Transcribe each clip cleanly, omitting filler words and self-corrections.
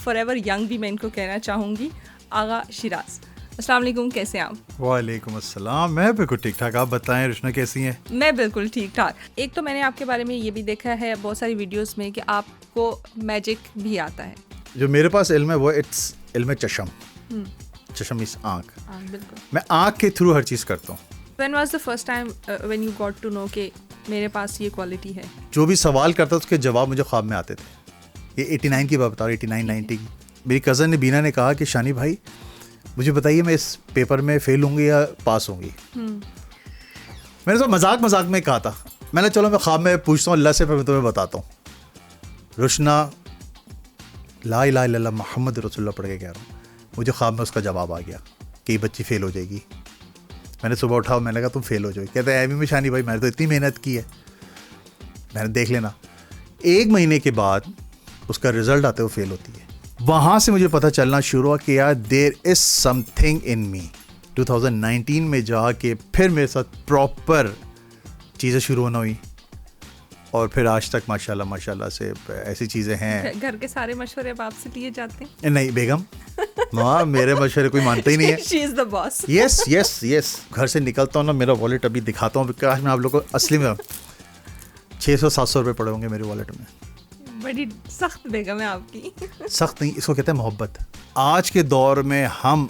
For ever young بھی میں ان کو کہنا چاہوں گی, آغا شیراز. السلام علیکم, کیسے ہیں آپ؟ وعلیکم السلام, میں بالکل ٹھیک ٹھاک. آپ بتائیں رشنا کیسی ہیں؟ میں بالکل ٹھیک ٹھاک. ایک تو میں نے آپ کے بارے میں یہ بھی دیکھا ہے بہت ساری ویڈیوز میں کہ آپ کو میجک بھی آتا ہے. جو میرے پاس علم ہے وہ اٹس علم چشم. چشم اس آنکھ. بالکل. میں آنکھ کے تھرو ہر چیز کرتا ہوں. When was the first time when you got to know کہ میرے پاس یہ کوالٹی ہے؟ جو بھی سوال کرتا اس کے جواب مجھے خواب میں آتے تھے. یہ 89 کی بات بتا رہا ہوں, 89 90 کی. میری کزن نے بینا نے کہا کہ شانی بھائی مجھے بتائیے میں اس پیپر میں فیل ہوں گی یا پاس ہوں گی. میں نے تو مذاق میں کہا تھا, میں نے چلو میں خواب میں پوچھتا ہوں اللہ سے, پھر میں تمہیں بتاتا ہوں. رشنا لا الہ الا اللہ محمد رسول اللہ پڑھ کے کہہ رہا ہوں. مجھے خواب میں اس کا جواب آ گیا کہ یہ بچی فیل ہو جائے گی. میں نے صبح اٹھا, میں نے کہا تم فیل ہو جاؤ. کہتے ہیں میں شانی بھائی میں نے تو اتنی محنت کی ہے. میں نے دیکھ لینا. 1 مہینے کے بعد اس کا رزلٹ آتا ہے, وہ فیل ہوتی ہے. وہاں سے مجھے پتہ چلنا شروع ہوا کہ یار دیر از سم تھنگ ان می. 2019 میں جا کے پھر میرے ساتھ پراپر چیزیں شروع ہونا ہوئی, اور پھر آج تک ماشاء اللہ سے ایسی چیزیں ہیں. گھر کے سارے مشورے اب آپ سے لیے جاتے ہیں؟ نہیں بیگم, ماں میرے مشورے کوئی مانتا ہی نہیں ہے. شی از دا باس. یس. گھر سے نکلتا ہوں نا, میرا والیٹ ابھی دکھاتا ہوں, کاش میں آپ لوگوں کو اصلی میں 600-700 روپے پڑے ہوں گے میرے والیٹ میں. بڑی سخت بیگم ہے آپ کی. سخت نہیں, اس کو کہتے ہیں محبت. آج کے دور میں ہم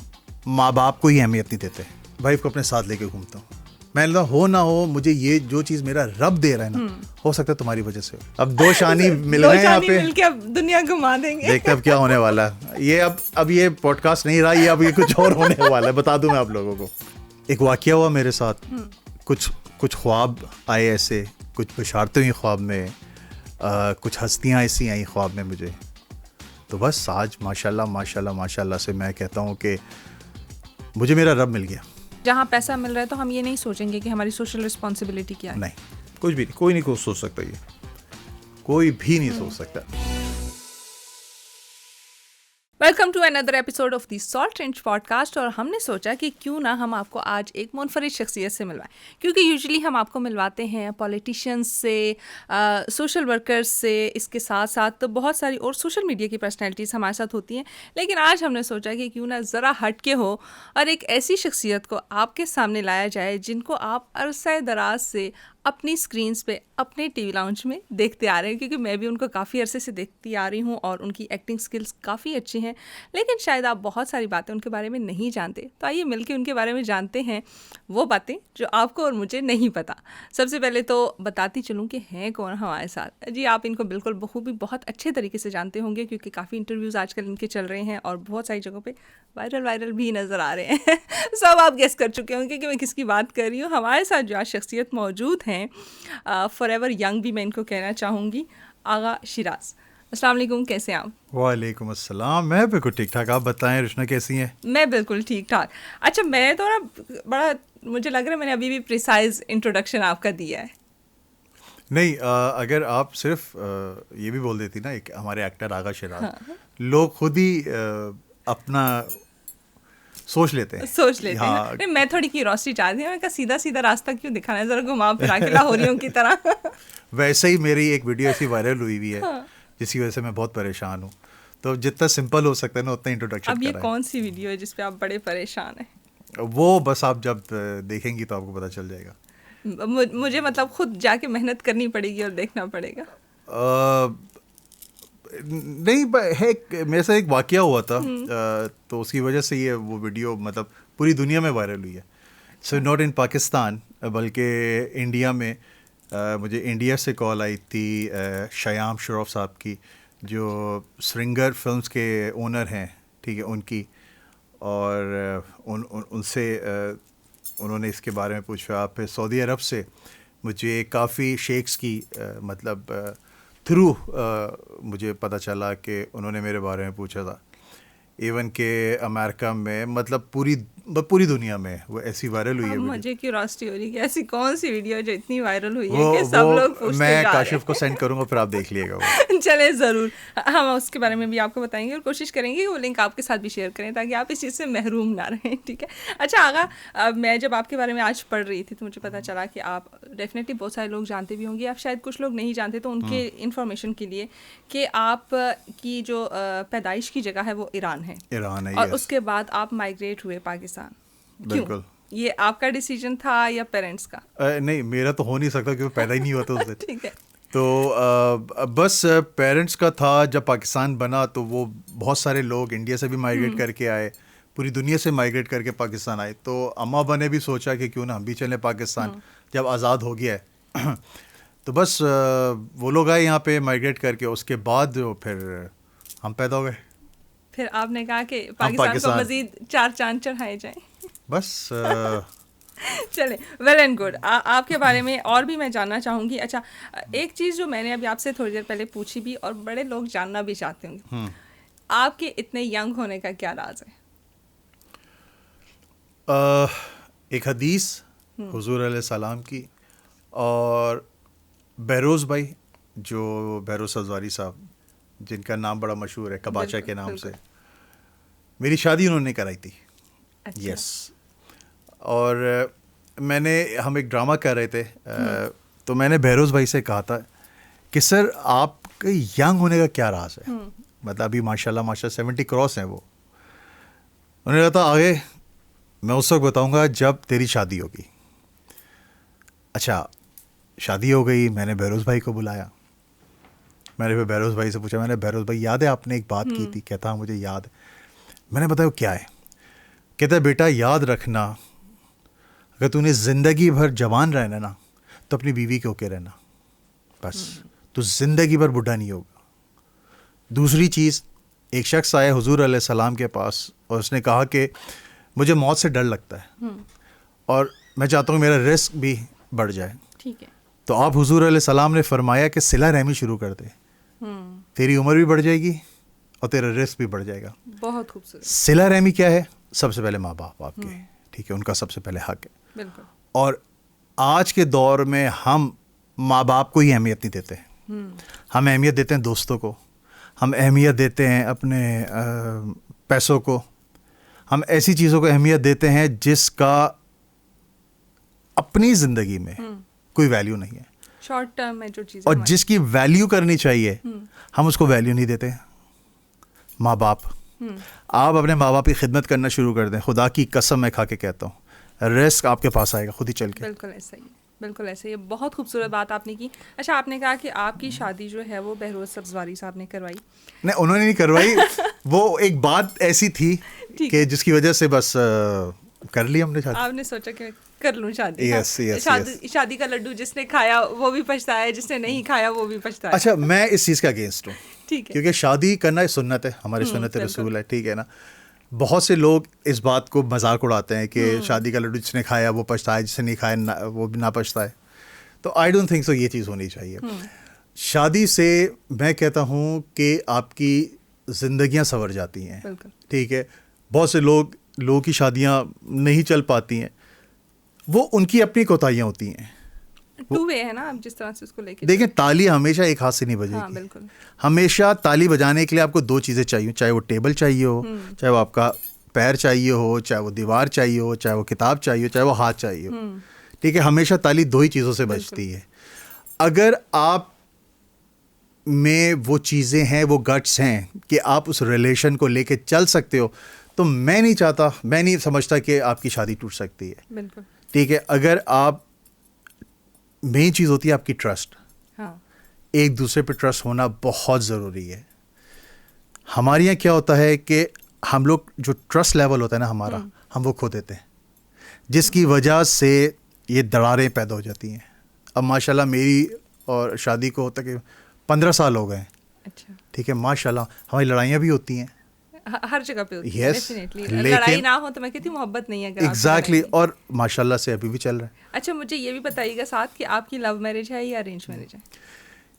ماں باپ کو ہی اہمیت نہیں دیتے. وائف کو اپنے ساتھ لے کے گھومتا ہوں. میں ہو نہ ہو مجھے یہ جو چیز میرا رب دے رہا ہے نا, ہو سکتا ہے تمہاری وجہ سے. اب 2 شانی مل گئے یہاں پہ, مل کے اب دنیا گھما دیں گے. دیکھتے اب کیا ہونے والا ہے. یہ اب یہ پوڈ کاسٹ نہیں رہا, یہ اب یہ کچھ اور ہونے والا ہے. بتا دوں میں آپ لوگوں کو. ایک واقعہ ہوا میرے ساتھ. کچھ خواب آئے ایسے, کچھ بشارتیں ہوئی خواب میں, کچھ ہستیاں ایسی آئیں خواب میں مجھے. تو بس آج ماشاء اللہ سے میں کہتا ہوں کہ مجھے میرا رب مل گیا. جہاں پیسہ مل رہا ہے تو ہم یہ نہیں سوچیں گے کہ ہماری سوشل رسپانسبلٹی کیا ہے. نہیں, کچھ بھی نہیں, کوئی نہیں سوچ سکتا, یہ کوئی بھی نہیں سوچ سکتا. Welcome to another episode of the Salt Range podcast. اور ہم نے سوچا کہ کیوں نہ ہم آپ کو آج ایک منفرد شخصیت سے ملوائیں, کیونکہ یوزلی ہم آپ کو ملواتے ہیں پولیٹیشینس سے, سوشل ورکرز سے, اس کے ساتھ ساتھ بہت ساری اور سوشل میڈیا کی پرسنالٹیز ہمارے ساتھ ہوتی ہیں. لیکن آج ہم نے سوچا کہ کیوں نہ ذرا ہٹ کے ہو اور ایک ایسی شخصیت کو آپ کے سامنے لایا جائے جن کو آپ عرصہ دراز سے اپنی اسکرینس پہ اپنے ٹی وی لاؤنج میں دیکھتے آ رہے ہیں, کیونکہ میں بھی ان کو کافی عرصے سے دیکھتی آ رہی ہوں اور ان کی ایکٹنگ سکلز کافی اچھی ہیں. لیکن شاید آپ بہت ساری باتیں ان کے بارے میں نہیں جانتے. تو آئیے مل کے ان کے بارے میں جانتے ہیں وہ باتیں جو آپ کو اور مجھے نہیں پتہ. سب سے پہلے تو بتاتی چلوں کہ ہیں کون ہمارے ساتھ. جی آپ ان کو بالکل بخوبی بہت اچھے طریقے سے جانتے ہوں گے, کیونکہ کافی انٹرویوز آج کل ان کے چل رہے ہیں اور بہت ساری جگہوں پہ وائرل بھی نظر آ رہے ہیں. سب آپ گیس کر چکے ہوں گے کہ میں کس کی بات کر رہی ہوں. ہمارے ساتھ جو آج شخصیت موجود ہیں, فار ایور ینگ بھی میں ان کو کہنا چاہوں گی, آغا شیراز. السلام علیکم, کیسے ہیں آپ؟ وعلیکم السلام, میں بالکل ٹھیک ٹھاک. آپ بتائیں رشنا کیسی ہیں؟ میں بالکل ٹھیک ٹھاک. اچھا میں تو نا بڑا مجھے لگ رہا ہے میں نے ابھی بھی پریسائز انٹروڈکشن آپ کا دیا ہے. نہیں, اگر آپ صرف یہ بھی بول دیتی نا ایک ہمارے ایکٹر آغا شیراز, لوگ خود ہی اپنا سوچ لیتے ہیں. نہیں, میں تھوڑی کیوروسٹی چاہتی ہوں, میں کہا سیدھا راستہ کیوں دکھانا ہے, ذرا گھما پھرا کے لاہوریوں کی طرح. ویسے ہی میری ایک ویڈیو ایسی وائرل ہوئی ہے جس کی وجہ سے میں بہت پریشان ہوں. تو جتنا سمپل ہو سکتا ہے نا اتنا انٹروڈکشن. اب یہ کون سی ویڈیو ہے جس پہ آپ بڑے پریشان ہیں؟ وہ بس آپ جب دیکھیں گی تو آپ کو پتہ چل جائے گا. مجھے مطلب خود جا کے محنت کرنی پڑے گی اور دیکھنا پڑے گا. نہیں, میرے سے ایک واقعہ ہوا تھا, تو اس کی وجہ سے یہ وہ ویڈیو مطلب پوری دنیا میں وائرل ہوئی ہے. سو ناٹ ان پاکستان, بلکہ انڈیا میں. مجھے انڈیا سے کال آئی تھی شیام شروف صاحب کی, جو سرنگر فلمز کے اونر ہیں, ٹھیک ہے, ان کی. اور ان سے انہوں نے اس کے بارے میں پوچھا. پھر سعودی عرب سے مجھے کافی شیخس کی مطلب تھرو مجھے پتہ چلا کہ انہوں نے میرے بارے میں پوچھا تھا ایون کہ امریکہ میں مطلب پوری دنیا میں وہ ایسی وائرل ہوئی ہے. مجھے کیوریاسٹی ہو رہی ہے کہ ایسی کون سی ویڈیو جو اتنی وائرل ہوئی ہے کہ سب لوگ پوچھتے جا رہے ہیں. میں کاشف کو سینڈ کروں گا پھر آپ دیکھ لیے گا وہ. چلے ضرور, ہم اس کے بارے میں بھی آپ کو بتائیں گے اور کوشش کریں گے وہ لنک آپ کے ساتھ بھی شیئر کریں تاکہ آپ اس چیز سے محروم نہ رہیں, ٹھیک ہے. اچھا آغا, میں جب آپ کے بارے میں آج پڑھ رہی تھی تو مجھے پتہ چلا کہ آپ ڈیفینیٹلی بہت سارے لوگ جانتے بھی ہوں گے, آپ شاید کچھ لوگ نہیں جانتے, تو ان کے انفارمیشن کے لیے کہ آپ کی جو پیدائش کی جگہ ہے وہ ایران ہے, اور اس کے بعد آپ مائگریٹ ہوئے پاکستان. بالکل. یہ آپ کا ڈیسیجن تھا یا پیرنٹس کا؟ نہیں, میرا تو ہو نہیں سکتا کیونکہ پیدا ہی نہیں ہوا تھا اس دن. ٹھیک ہے. تو بس پیرنٹس کا تھا. جب پاکستان بنا تو وہ بہت سارے لوگ انڈیا سے بھی مائگریٹ کر کے آئے, پوری دنیا سے مائگریٹ کر کے پاکستان آئے. تو اماں ابا نے بھی سوچا کہ کیوں نہ ہم بھی چلیں پاکستان جب آزاد ہو گیا ہے. تو بس وہ لوگ آئے یہاں پہ مائگریٹ کر کے, اس کے بعد پھر ہم پیدا ہو گئے. پھر آپ نے کہا کہ پاکستان کو مزید 4 چاند چڑھائے جائیں. بس چلے, ویل اینڈ گڈ. آپ کے بارے میں اور بھی میں جاننا چاہوں گی. اچھا, ایک چیز جو میں نے ابھی آپ سے تھوڑی دیر پہلے پوچھی بھی اور بڑے لوگ جاننا بھی چاہتے ہوں گے, آپ کے اتنے ینگ ہونے کا کیا راز ہے؟ ایک حدیث حضور علیہ السلام کی, اور بہروز بھائی جو بہروز سزواری صاحب جن کا نام بڑا مشہور ہے کباچا کے نام سے, میری شادی انہوں نے کرائی تھی. یس. اور ہم ایک ڈرامہ کر رہے تھے, تو میں نے بہروز بھائی سے کہا تھا کہ سر آپ کے ینگ ہونے کا کیا راز ہے, مطلب ابھی ماشاء اللہ 70 کراس ہیں وہ. انہوں نے کہا تھا آگے میں اس وقت بتاؤں گا جب تیری شادی ہوگی. اچھا, شادی ہو گئی, میں نے بہروز بھائی کو بلایا. میں نے پھر بہروز بھائی سے پوچھا, میں نے بہروز بھائی یاد ہے آپ نے ایک بات کی تھی؟ کہتا مجھے یاد ہے. میں نے بتایا کیا ہے؟ کہتا ہے بیٹا یاد رکھنا, اگر تو نے زندگی بھر جوان رہنا نا تو اپنی بیوی کے اوکے رہنا, بس تو زندگی بھر بڈھا نہیں ہوگا. دوسری چیز, ایک شخص آیا حضور علیہ السلام کے پاس اور اس نے کہا کہ مجھے موت سے ڈر لگتا ہے اور میں چاہتا ہوں میرا رزق بھی بڑھ جائے. ٹھیک ہے. تو آپ حضور علیہ السلام نے فرمایا کہ صلہ رحمی شروع کر دے, تیری عمر بھی بڑھ جائے گی اور تیرا رزق بھی بڑھ جائے گا. بہت خوبصورت. صلہ رحمی کیا ہے؟ سب سے پہلے ماں باپ آپ کے, ٹھیک ہے, ان کا سب سے پہلے حق ہے. بالکل. اور آج کے دور میں ہم ماں باپ کو ہی اہمیت نہیں دیتے. ہم اہمیت دیتے ہیں دوستوں کو, ہم اہمیت دیتے ہیں اپنے پیسوں کو, ہم ایسی چیزوں کو اہمیت دیتے ہیں جس کا اپنی زندگی میں کوئی ویلیو نہیں ہے. شارٹ ٹرم میں جو چیزیں, اور جس کی ویلیو کرنی چاہیے ہم اس کو ویلیو نہیں دیتے. ماں باپ, آپ اپنے ماں باپ کی خدمت کرنا شروع کر دیں, خدا کی قسم میں کھا کے کہتا ہوں رزق آپ کے پاس آئے گا خود ہی چل کے. بالکل ایسا ہی ہے, بالکل ایسے ہی. بہت خوبصورت بات آپ نے کی. اچھا, آپ نے کہا کہ آپ کی شادی جو ہے وہ بہروز سبزواری صاحب نے کروائی. نہیں, انہوں نے نہیں کروائی, وہ ایک بات ایسی تھی کہ جس کی وجہ سے بس کر لی ہم نے شادی. آپ نے سوچا کہ کر لوں شادی. یس. شادی کا لڈو جس نے کھایا وہ بھی پچھتایا ہے, جس نے نہیں کھایا وہ بھی پچھتایا. اچھا, میں اس چیز کا اگینسٹ ہوں, ٹھیک ہے, کیونکہ شادی کرنا سنت ہے, ہماری سنت رسول ہے, ٹھیک ہے نا. بہت سے لوگ اس بات کو مذاق اڑاتے ہیں کہ شادی کا لڈو جس نے کھایا وہ پچھتایا, جس نے نہیں کھایا وہ بھی نہ پچھتائے. تو آئی ڈونٹ تھنک سو یہ چیز ہونی چاہیے. شادی سے میں کہتا ہوں کہ آپ کی زندگیاں سنور جاتی ہیں, ٹھیک ہے. بہت سے لوگوں کی شادیاں نہیں چل پاتی ہیں, وہ ان کی اپنی کوتاہیاں ہوتی ہیں. ٹو وے ہے نا, آپ جس طرح سے اس کو لے کے دیکھیں, تالی ہمیشہ ایک ہاتھ سے نہیں بجے گی. بالکل. ہمیشہ تالی بجانے کے لیے آپ کو 2 چیزیں چاہیے, چاہے وہ ٹیبل چاہیے ہو, چاہے وہ آپ کا پیر چاہیے ہو, چاہے وہ دیوار چاہیے ہو, چاہے وہ کتاب چاہیے ہو, چاہے وہ ہاتھ چاہیے ہو, ٹھیک ہے. ہمیشہ تالی 2 ہی چیزوں سے بجتی ہے. اگر آپ میں وہ چیزیں ہیں, وہ گٹس ہیں کہ آپ اس ریلیشن کو لے کے چل سکتے ہو, تو میں نہیں سمجھتا کہ آپ کی شادی ٹوٹ سکتی ہے. بالکل, ٹھیک ہے. اگر آپ, مین چیز ہوتی ہے آپ کی ٹرسٹ. ایک دوسرے پہ ٹرسٹ ہونا بہت ضروری ہے. ہمارے یہاں کیا ہوتا ہے کہ ہم لوگ جو ٹرسٹ لیول ہوتا ہے نا ہمارا, ہم وہ کھو دیتے ہیں, جس کی وجہ سے یہ دراریں پیدا ہو جاتی ہیں. اب ماشاء اللہ میری اور شادی کو ہوتا کہ 15 سال ہو گئے. اچھا, ٹھیک ہے, ماشاء اللہ ہماری لڑائیاں بھی ہوتی ہیں, ہر جگہ پہ ہوتی ہے. لڑائی نہ ہو تو میں کہتی ہوں محبت نہیں ہے. ایگزیکٹلی, اور ماشاء اللہ سے ابھی بھی چل رہا ہے. اچھا, مجھے یہ بھی بتائیے گا ساتھ کہ آپ کی لو میرج ہے یا ارینج میرج ہے؟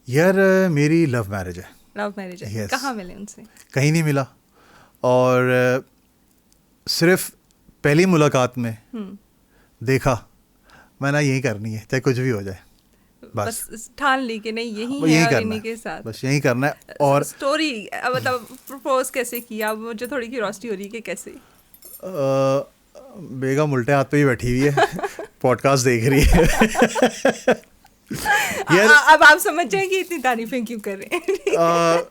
یار میری لو میرج ہے. لو میرج ہے. کہاں ملے ان سے؟ کہیں نہیں ملا. اور صرف پہلی ملاقات میں دیکھا میں نے یہی کرنی ہے چاہے کچھ بھی ہو جائے, بس ٹھان لی کہ نہیں یہی ہے اور انہی کے ساتھ بس یہی کرنا ہے. اور اسٹوری مطلب پرپوز کیسے کیا, مجھے تھوڑی کیوریوسٹی ہو رہی ہے کہ کیسے. بیگم الٹے ہاتھ پہ ہی بیٹھی ہوئی ہے, پوڈ کاسٹ دیکھ رہی ہے. اب آپ سمجھ جائیں کہ اتنی تعریفیں کیوں کر رہے ہیں.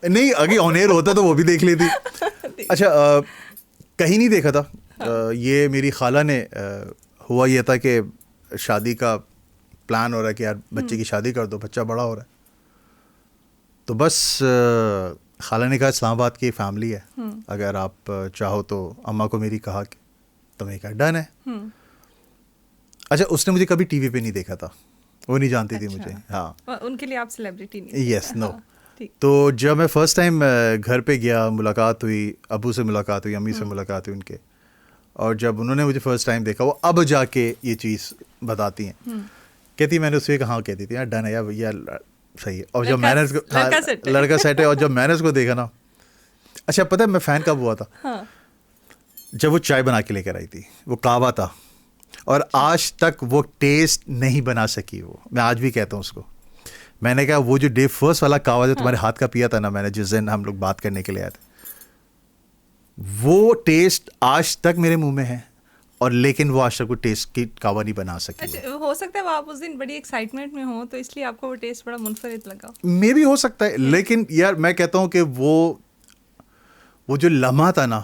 نہیں اگر آن ایئر ہوتا تو وہ بھی دیکھ لیتی. اچھا کہیں نہیں دیکھا تھا, یہ میری خالہ نے, ہوا یہ تھا کہ شادی کا پلان ہو رہا ہے کہ یار بچے کی شادی کر دو, بچہ بڑا ہو رہا ہے, تو بس خالہ نے کہا اسلام آباد کی فیملی ہے, اگر آپ چاہو تو اماں کو میری کہا کہ تو میں کہا ڈن ہے. اچھا اس نے مجھے کبھی ٹی وی پہ نہیں دیکھا تھا, وہ نہیں جانتی تھی مجھے. ہاں ان کے لیے آپ سیلیبریٹی نہیں. یس نو. تو جب میں فرسٹ ٹائم گھر پہ گیا, ملاقات ہوئی, ابو سے ملاقات ہوئی, امی سے ملاقات ہوئی ان کے, اور جب انہوں نے مجھے فرسٹ ٹائم دیکھا, وہ اب جا کے یہ چیز بتاتی ہیں, کہتی میں نے اس سے کہاں کہتی تھی یار ڈن ہے یار صحیح ہے. اور جب میں نے اس کو لڑکا سیٹ ہے, اور جب میں نے اس کو دیکھا نا, اچھا پتہ ہے میں فین کب ہوا تھا, جب وہ چائے بنا کے لے کر آئی تھی, وہ کعوہ تھا, اور آج تک وہ ٹیسٹ نہیں بنا سکی. وہ میں آج بھی کہتا ہوں اس کو, میں نے کہا وہ جو ڈے فرسٹ والا کعوہ جو تمہارے ہاتھ کا پیا تھا نا میں نے, جس دن ہم لوگ بات کرنے کے لیے آئے تھے, وہ ٹیسٹ آج تک میرے منہ میں ہے, اور لیکن وہ آج تک وہ ٹیسٹ کی کعوہ نہیں بنا سکی. ہو سکتا ہے وہ آپ اس دن بڑی ایکسائٹمنٹ میں ہوں تو اس لیے آپ کو وہ ٹیسٹ بڑا منفرد لگا. مے بھی ہو سکتا ہے, لیکن یار میں کہتا ہوں کہ وہ جو لمحہ تھا نا,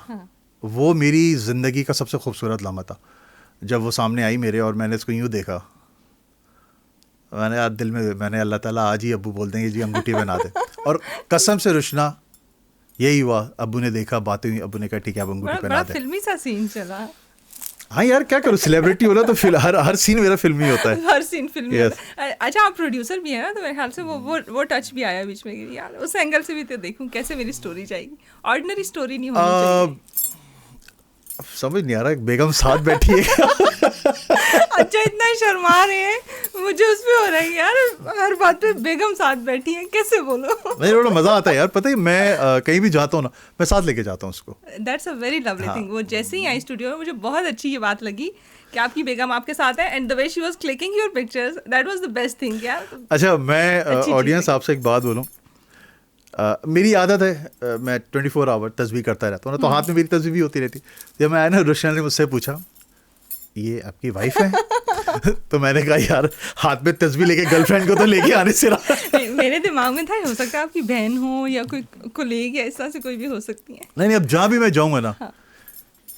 وہ میری زندگی کا سب سے خوبصورت لمحہ تھا. جب وہ سامنے آئی میرے اور میں نے اس کو یوں دیکھا, میں نے دل میں نے اللہ تعالیٰ آج ہی ابو بول دیں گے جی انگوٹھی بنا دے. اور قسم سے رشنا یہی ہوا, ابو نے دیکھا, باتیں ہوئی, ابو نے کہا ٹھیک ہے اب انگوٹھی بنا دے. فلمی سا سین چلا. ہاں یار کیا کروں, سیلیبریٹی ہونا تو ہر سین میرا فلمی ہوتا ہے. ہر سین فلمی. اچھا آپ پروڈیوسر بھی ہیں نا, تو میرے خیال سے وہ ٹچ بھی آیا بیچ میں, یار اس اینگل سے بھی تو دیکھوں کیسے میری اسٹوری جائے گی. آرڈنری اسٹوری نہیں ہونی چاہیے. سمجھ نہیں آ رہا, بیگم ساتھ بیٹھی ہے. اچھا اتنا شرما رہے ہیں, مجھے اس پہ ہو رہا ہے یار ہر بات پہ بیگم ساتھ بیٹھی ہیں, کیسے بولو. نہیں بڑا مزہ آتا ہے یار, پتہ ہی میں کہیں بھی جاتا ہوں نا میں ساتھ لے کے جاتا ہوں اس کو. That's a very lovely thing. وہ جیسے ہی آئی اسٹوڈیو میں مجھے بہت اچھی یہ بات لگی کہ آپ کی بیگم آپ کے ساتھ ہے, and the way she was clicking your pictures, that was the best thing یار. اچھا میں آڈینس آپ سے ایک بات بولوں, میری عادت ہے میں 24 آور تصویر کرتا رہتا ہوں نا, تو ہاتھ میں میری تصویر بھی ہوتی رہتی. جب میں آیا نا, روشن نے مجھ سے پوچھا یہ آپ کی وائف ہے, تو میں نے کہا یار ہاتھ میں تصویر لے کے گرل فرینڈ کو تو لے کے آنے سے رہا. میرے دماغ میں تھا ہو سکتا ہے آپ کی بہن ہو یا کوئی کولیگ یا اس طرح سے کوئی بھی ہو سکتی ہے. نہیں اب جہاں بھی میں جاؤں گا نا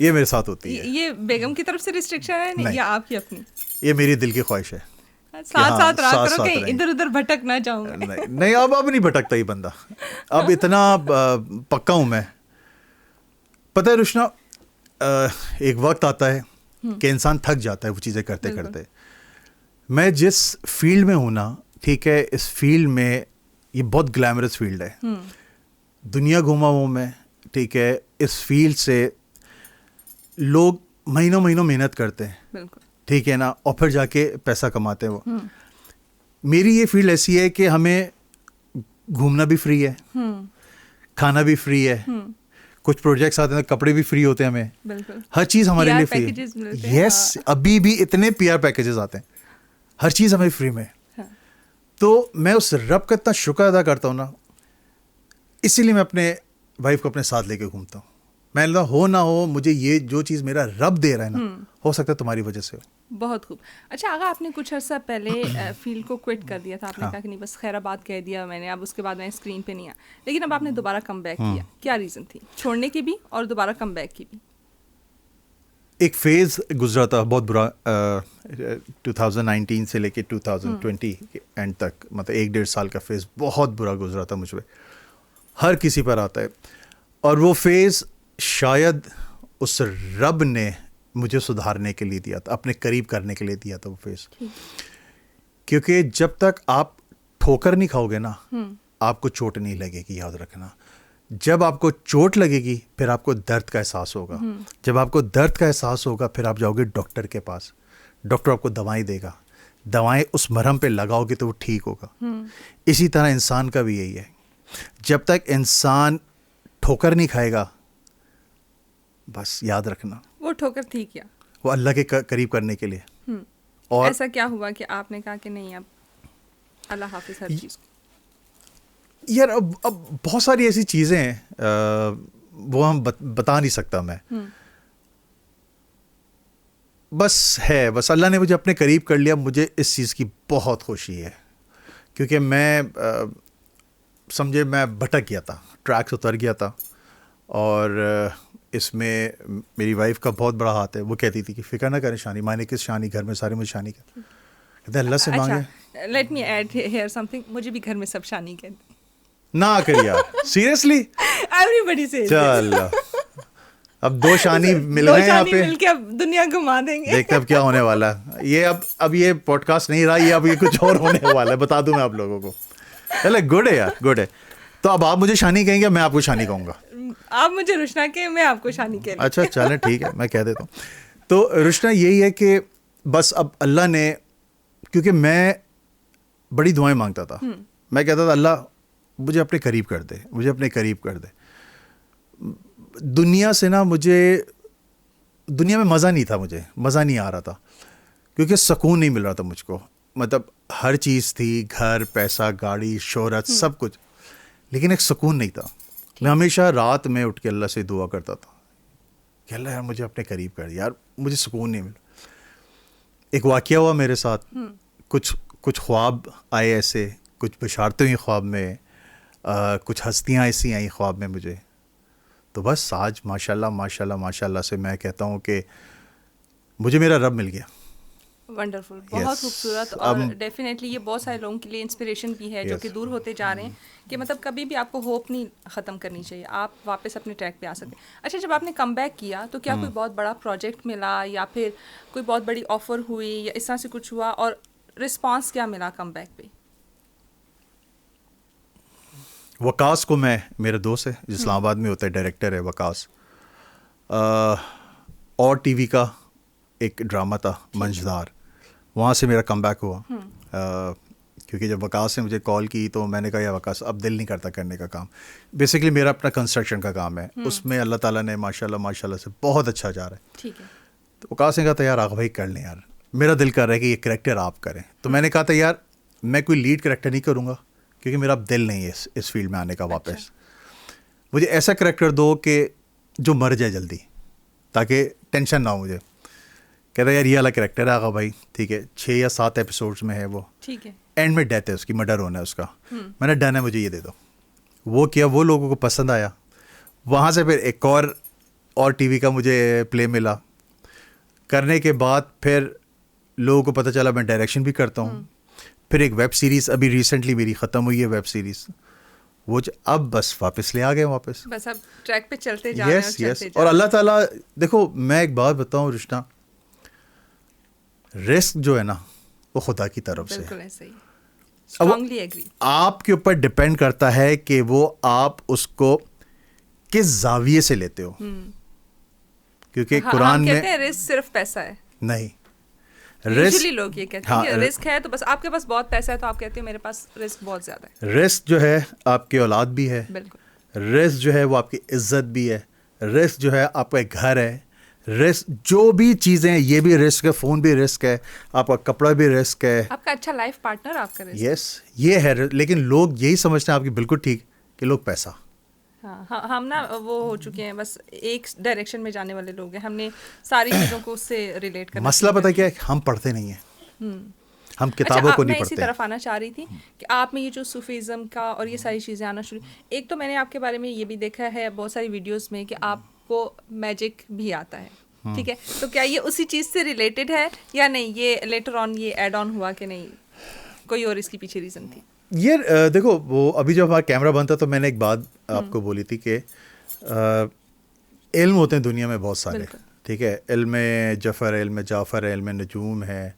یہ میرے ساتھ ہوتی ہے. یہ بیگم کی طرف سے ریسٹرکشن ہے یا آپ کی اپنی؟ یہ میری دل کی خواہش ہے. ساتھ رہا کرو کہ ادھر ادھر بھٹک نہ جاؤں. نہیں اب نہیں بھٹکتا ہی بندہ, اب اتنا پکا ہوں میں. پتہ ہے رشنا, ایک وقت آتا ہے کہ انسان تھک جاتا ہے وہ چیزیں کرتے کرتے. میں جس فیلڈ میں ہوں نا, ٹھیک ہے, اس فیلڈ میں یہ بہت گلیمرس فیلڈ ہے, دنیا گھوما ہوں میں, ٹھیک ہے. اس فیلڈ سے لوگ مہینوں محنت کرتے ہیں, بالکل ٹھیک ہے نا, اور پھر جا کے پیسہ کماتے ہیں وہ. میری یہ فیلڈ ایسی ہے کہ ہمیں گھومنا بھی فری ہے, کھانا بھی فری ہے, کچھ پروجیکٹس آتے ہیں کپڑے بھی فری ہوتے ہیں ہمیں, ہر چیز ہمارے لیے فری ہے. یس ابھی بھی اتنے پی آر پیکیجز آتے ہیں, ہر چیز ہمیں فری میں. تو میں اس رب کا اتنا شکر ادا کرتا ہوں نا, اسی لیے میں اپنے وائف کو اپنے ساتھ لے کے گھومتا ہوں. میں ہو نہ ہو مجھے یہ جو چیز میرا رب دے رہا ہے نا, ہو سکتا ہے تمہاری وجہ سے ہو. بہت خوب. اچھا آغا آپ نے کچھ عرصہ پہلے فیلڈ کو کوئٹ کر دیا تھا, آپ نے کہا کہ نہیں بس خیر آباد کہہ دیا میں نے, اب اس کے بعد میں اسکرین پہ نہیں آیا, لیکن اب آپ نے دوبارہ کم بیک کیا. کیا ریزن تھی چھوڑنے کی بھی اور دوبارہ کم بیک کی بھی؟ ایک فیز گزرا تھا بہت برا, 2019 سے لے کے 2020 اینڈ تک, مطلب 1-1.5 سال کا فیز بہت برا گزرا تھا مجھ پہ. ہر کسی پر آتا ہے, اور وہ فیز شاید اس رب نے مجھے سدھارنے کے لیے دیا تھا, اپنے قریب کرنے کے لیے دیا تھا وہ فیز. کیونکہ جب تک آپ ٹھوکر نہیں کھاؤ گے نا, آپ کو چوٹ نہیں لگے گی, یاد رکھنا. جب آپ کو چوٹ لگے گی پھر آپ کو درد کا احساس ہوگا, جب آپ کو درد کا احساس ہوگا پھر آپ جاؤ گے ڈاکٹر کے پاس, ڈاکٹر آپ کو دوائیں دے گا, دوائیں اس مرہم پہ لگاؤ گے تو وہ ٹھیک ہوگا. اسی طرح انسان کا بھی یہی ہے, جب تک انسان ٹھوکر نہیں کھائے گا بس یاد رکھنا وہ ٹھوکر تھی کیا؟ وہ اللہ کے قریب کرنے کے لیے. اور ایسا کیا ہوا کہ آپ نے کہا کہ نہیں اب اللہ حافظ ہر چیز کو؟ یار اب بہت ساری ایسی چیزیں ہیں وہ ہم بتا نہیں سکتا میں. بس اللہ نے مجھے اپنے قریب کر لیا. مجھے اس چیز کی بہت خوشی ہے کیونکہ میں سمجھے میں بھٹک گیا تھا, ٹریک سے اتر گیا تھا. اور اس میں میری وائف کا بہت بڑا ہاتھ ہے. وہ کہتی تھی کہ فکر نہ کریں شانی, ماں نے کس شانی, گھر میں سارے مجھے شانی کہتے ہیں, اللہ سے مانگے. Let me add here something, مجھے بھی گھر میں سب شانی کہتے ہیں. نہ کر یار, سیریسلی ایوریبڈی سے چل اب 2 شانی مل گئے یہاں پہ, مل کے اب دنیا گھما دیں گے. دیکھتے اب کیا ہونے والا ہے. یہ اب یہ پوڈ کاسٹ نہیں رہا, یہ اب یہ کچھ اور ہونے والا ہے, بتا دوں میں آپ لوگوں کو. چلے گڈ ہے یار, گڈ ہے. تو اب آپ مجھے شانی کہیں گے, میں آپ کو شانی کہوں گا. آپ مجھے رشنا کہ میں آپ کو شانی کہہ رہی ہوں. اچھا چلیں ٹھیک ہے, میں کہہ دیتا ہوں. تو رشنا یہی ہے کہ بس اب اللہ نے, کیونکہ میں بڑی دعائیں مانگتا تھا, میں کہتا تھا اللہ مجھے اپنے قریب کر دے, مجھے اپنے قریب کر دے. دنیا سے نا مجھے, دنیا میں مزہ نہیں تھا, مجھے مزہ نہیں آ رہا تھا کیونکہ سکون نہیں مل رہا تھا مجھ کو. مطلب ہر چیز تھی, گھر, پیسہ, گاڑی, شہرت, سب کچھ, لیکن ایک سکون نہیں تھا. میں ہمیشہ رات میں اٹھ کے اللہ سے دعا کرتا تھا کہ اللہ یار مجھے اپنے قریب کر, یار مجھے سکون نہیں ملا. ایک واقعہ ہوا میرے ساتھ, کچھ خواب آئے ایسے, کچھ بشارتیں ہوئی خواب میں, کچھ ہستیاں ایسی آئیں خواب میں مجھے. تو بس آج ماشاء اللہ سے میں کہتا ہوں کہ مجھے میرا رب مل گیا. ونڈرفل, بہت خوبصورت. اور ڈیفینیٹلی یہ بہت سارے لوگوں کے لیے انسپریشن بھی ہے جو کہ دور ہوتے جا رہے ہیں کہ مطلب کبھی بھی آپ کو ہوپ نہیں ختم کرنی چاہیے, آپ واپس اپنے ٹریک پہ آ سکیں. اچھا, جب آپ نے کم بیک کیا تو کیا کوئی بہت بڑا پروجیکٹ ملا یا پھر کوئی بہت بڑی آفر ہوئی یا اس طرح سے کچھ ہوا, اور رسپانس کیا ملا کم بیک پہ؟ وکاس کو میں, میرا دوست ہے جو اسلام آباد میں ہوتا ہے, ڈائریکٹر ہے وکاس, اور ٹی وی کا ایک ڈرامہ تھا منجدار, وہاں سے میرا کم بیک ہوا. کیونکہ جب وکاس نے مجھے کال کی تو میں نے کہا یا وکاس اب دل نہیں کرتا کرنے کا کام. بیسکلی میرا اپنا کنسٹرکشن کا کام ہے, اس میں اللہ تعالیٰ نے ماشاء اللہ سے بہت اچھا جا رہا ہے. ٹھیک ہے. تو وکاس نے کہا تھا یار آغا بھائی کر لیں یار, میرا دل کر رہا ہے کہ یہ کریکٹر آپ کریں. تو میں نے کہا تھا یار میں کوئی لیڈ کریکٹر نہیں کروں گا کیونکہ میرا اب دل نہیں ہے اس فیلڈ میں آنے کا واپس. مجھے ایسا کریکٹر دو کہ جو مر جائے جلدی, تاکہ ٹینشن نہ ہو مجھے. کہتا یار یہ والا کریکٹر ہے آغا بھائی, ٹھیک ہے 6 یا 7 ایپیسوڈس میں ہے وہ, ٹھیک ہے, اینڈ میں ڈیتھ ہے اس کی, مرڈر ہونا ہے اس کا. میں نے ڈن ہے, مجھے یہ دے دو. وہ کیا, وہ لوگوں کو پسند آیا. وہاں سے پھر ایک اور ٹی وی کا مجھے پلے ملا. کرنے کے بعد پھر لوگوں کو پتہ چلا میں ڈائریکشن بھی کرتا ہوں. پھر ایک ویب سیریز ابھی ریسنٹلی میری ختم ہوئی ہے ویب سیریز, وہ اب بس واپس لے آ گئے واپس. بس اب ٹریک پہ چلتے جا رہے ہیں. یس. اور اللہ تعالیٰ, دیکھو میں ایک بات بتاؤں رشنا, رسک جو ہے نا وہ خدا کی طرف سے, بالکل ایسے ہی, اسٹرانگلی ایگری. آپ کے اوپر ڈپینڈ کرتا ہے کہ وہ آپ اس کو کس زاویے سے لیتے ہو. کیونکہ قرآن میں کہتے ہیں رسک صرف پیسہ ہے. نہیں, یوزلی لوگ یہ کہتے ہیں کہ رسک ہے تو بس آپ کے پاس بہت پیسہ ہے تو آپ کہتے ہیں میرے پاس رسک بہت زیادہ ہے. رسک جو ہے آپ کی اولاد بھی ہے, بالکل. رسک جو ہے وہ آپ کی عزت بھی ہے, رسک جو ہے آپ کا ایک گھر ہے, رسک جو بھی چیزیں ہیں یہ بھی رسک ہے, فون بھی رسک ہے, آپ کا کپڑا بھی رسک ہے, آپ کا اچھا لائف پارٹنر آپ کا رسک. یس یہ ہے. لیکن لوگ یہی سمجھتے ہیں آپ کی بالکل ٹھیک کہ لوگ پیسہ. ہاں, ہم نا وہ ہو چکے ہیں بس ایک ڈائریکشن میں جانے والے لوگ ہیں, ہم نے ساری چیزوں کو اس سے ریلیٹ کرنا. مسئلہ پتہ کیا ہے, ہم پڑھتے نہیں ہیں, ہم کتابوں کو نہیں پڑھتے. میں اسی طرف آنا چاہ رہی تھی کہ آپ میں یہ جو صوفیزم کا اور یہ ساری چیزیں آنا شروع, ایک تو میں نے آپ کے بارے میں یہ بھی دیکھا ہے بہت ساری ویڈیوز میں کہ آپ کو میجک بھی آتا ہے, ٹھیک ہے, تو کیا یہ اسی چیز سے ریلیٹڈ ہے یا نہیں, یہ لیٹر آن یہ ایڈ آن ہوا کہ نہیں, کوئی اور اس کی پیچھے ریزن تھی؟ یہ دیکھو وہ ابھی جب ہمارا کیمرہ بنتا تو میں نے ایک بات آپ کو بولی تھی کہ علم ہوتے ہیں دنیا میں بہت سارے, ٹھیک ہے, علم جفر ہے, علم جعفر ہے, علم نجوم ہے.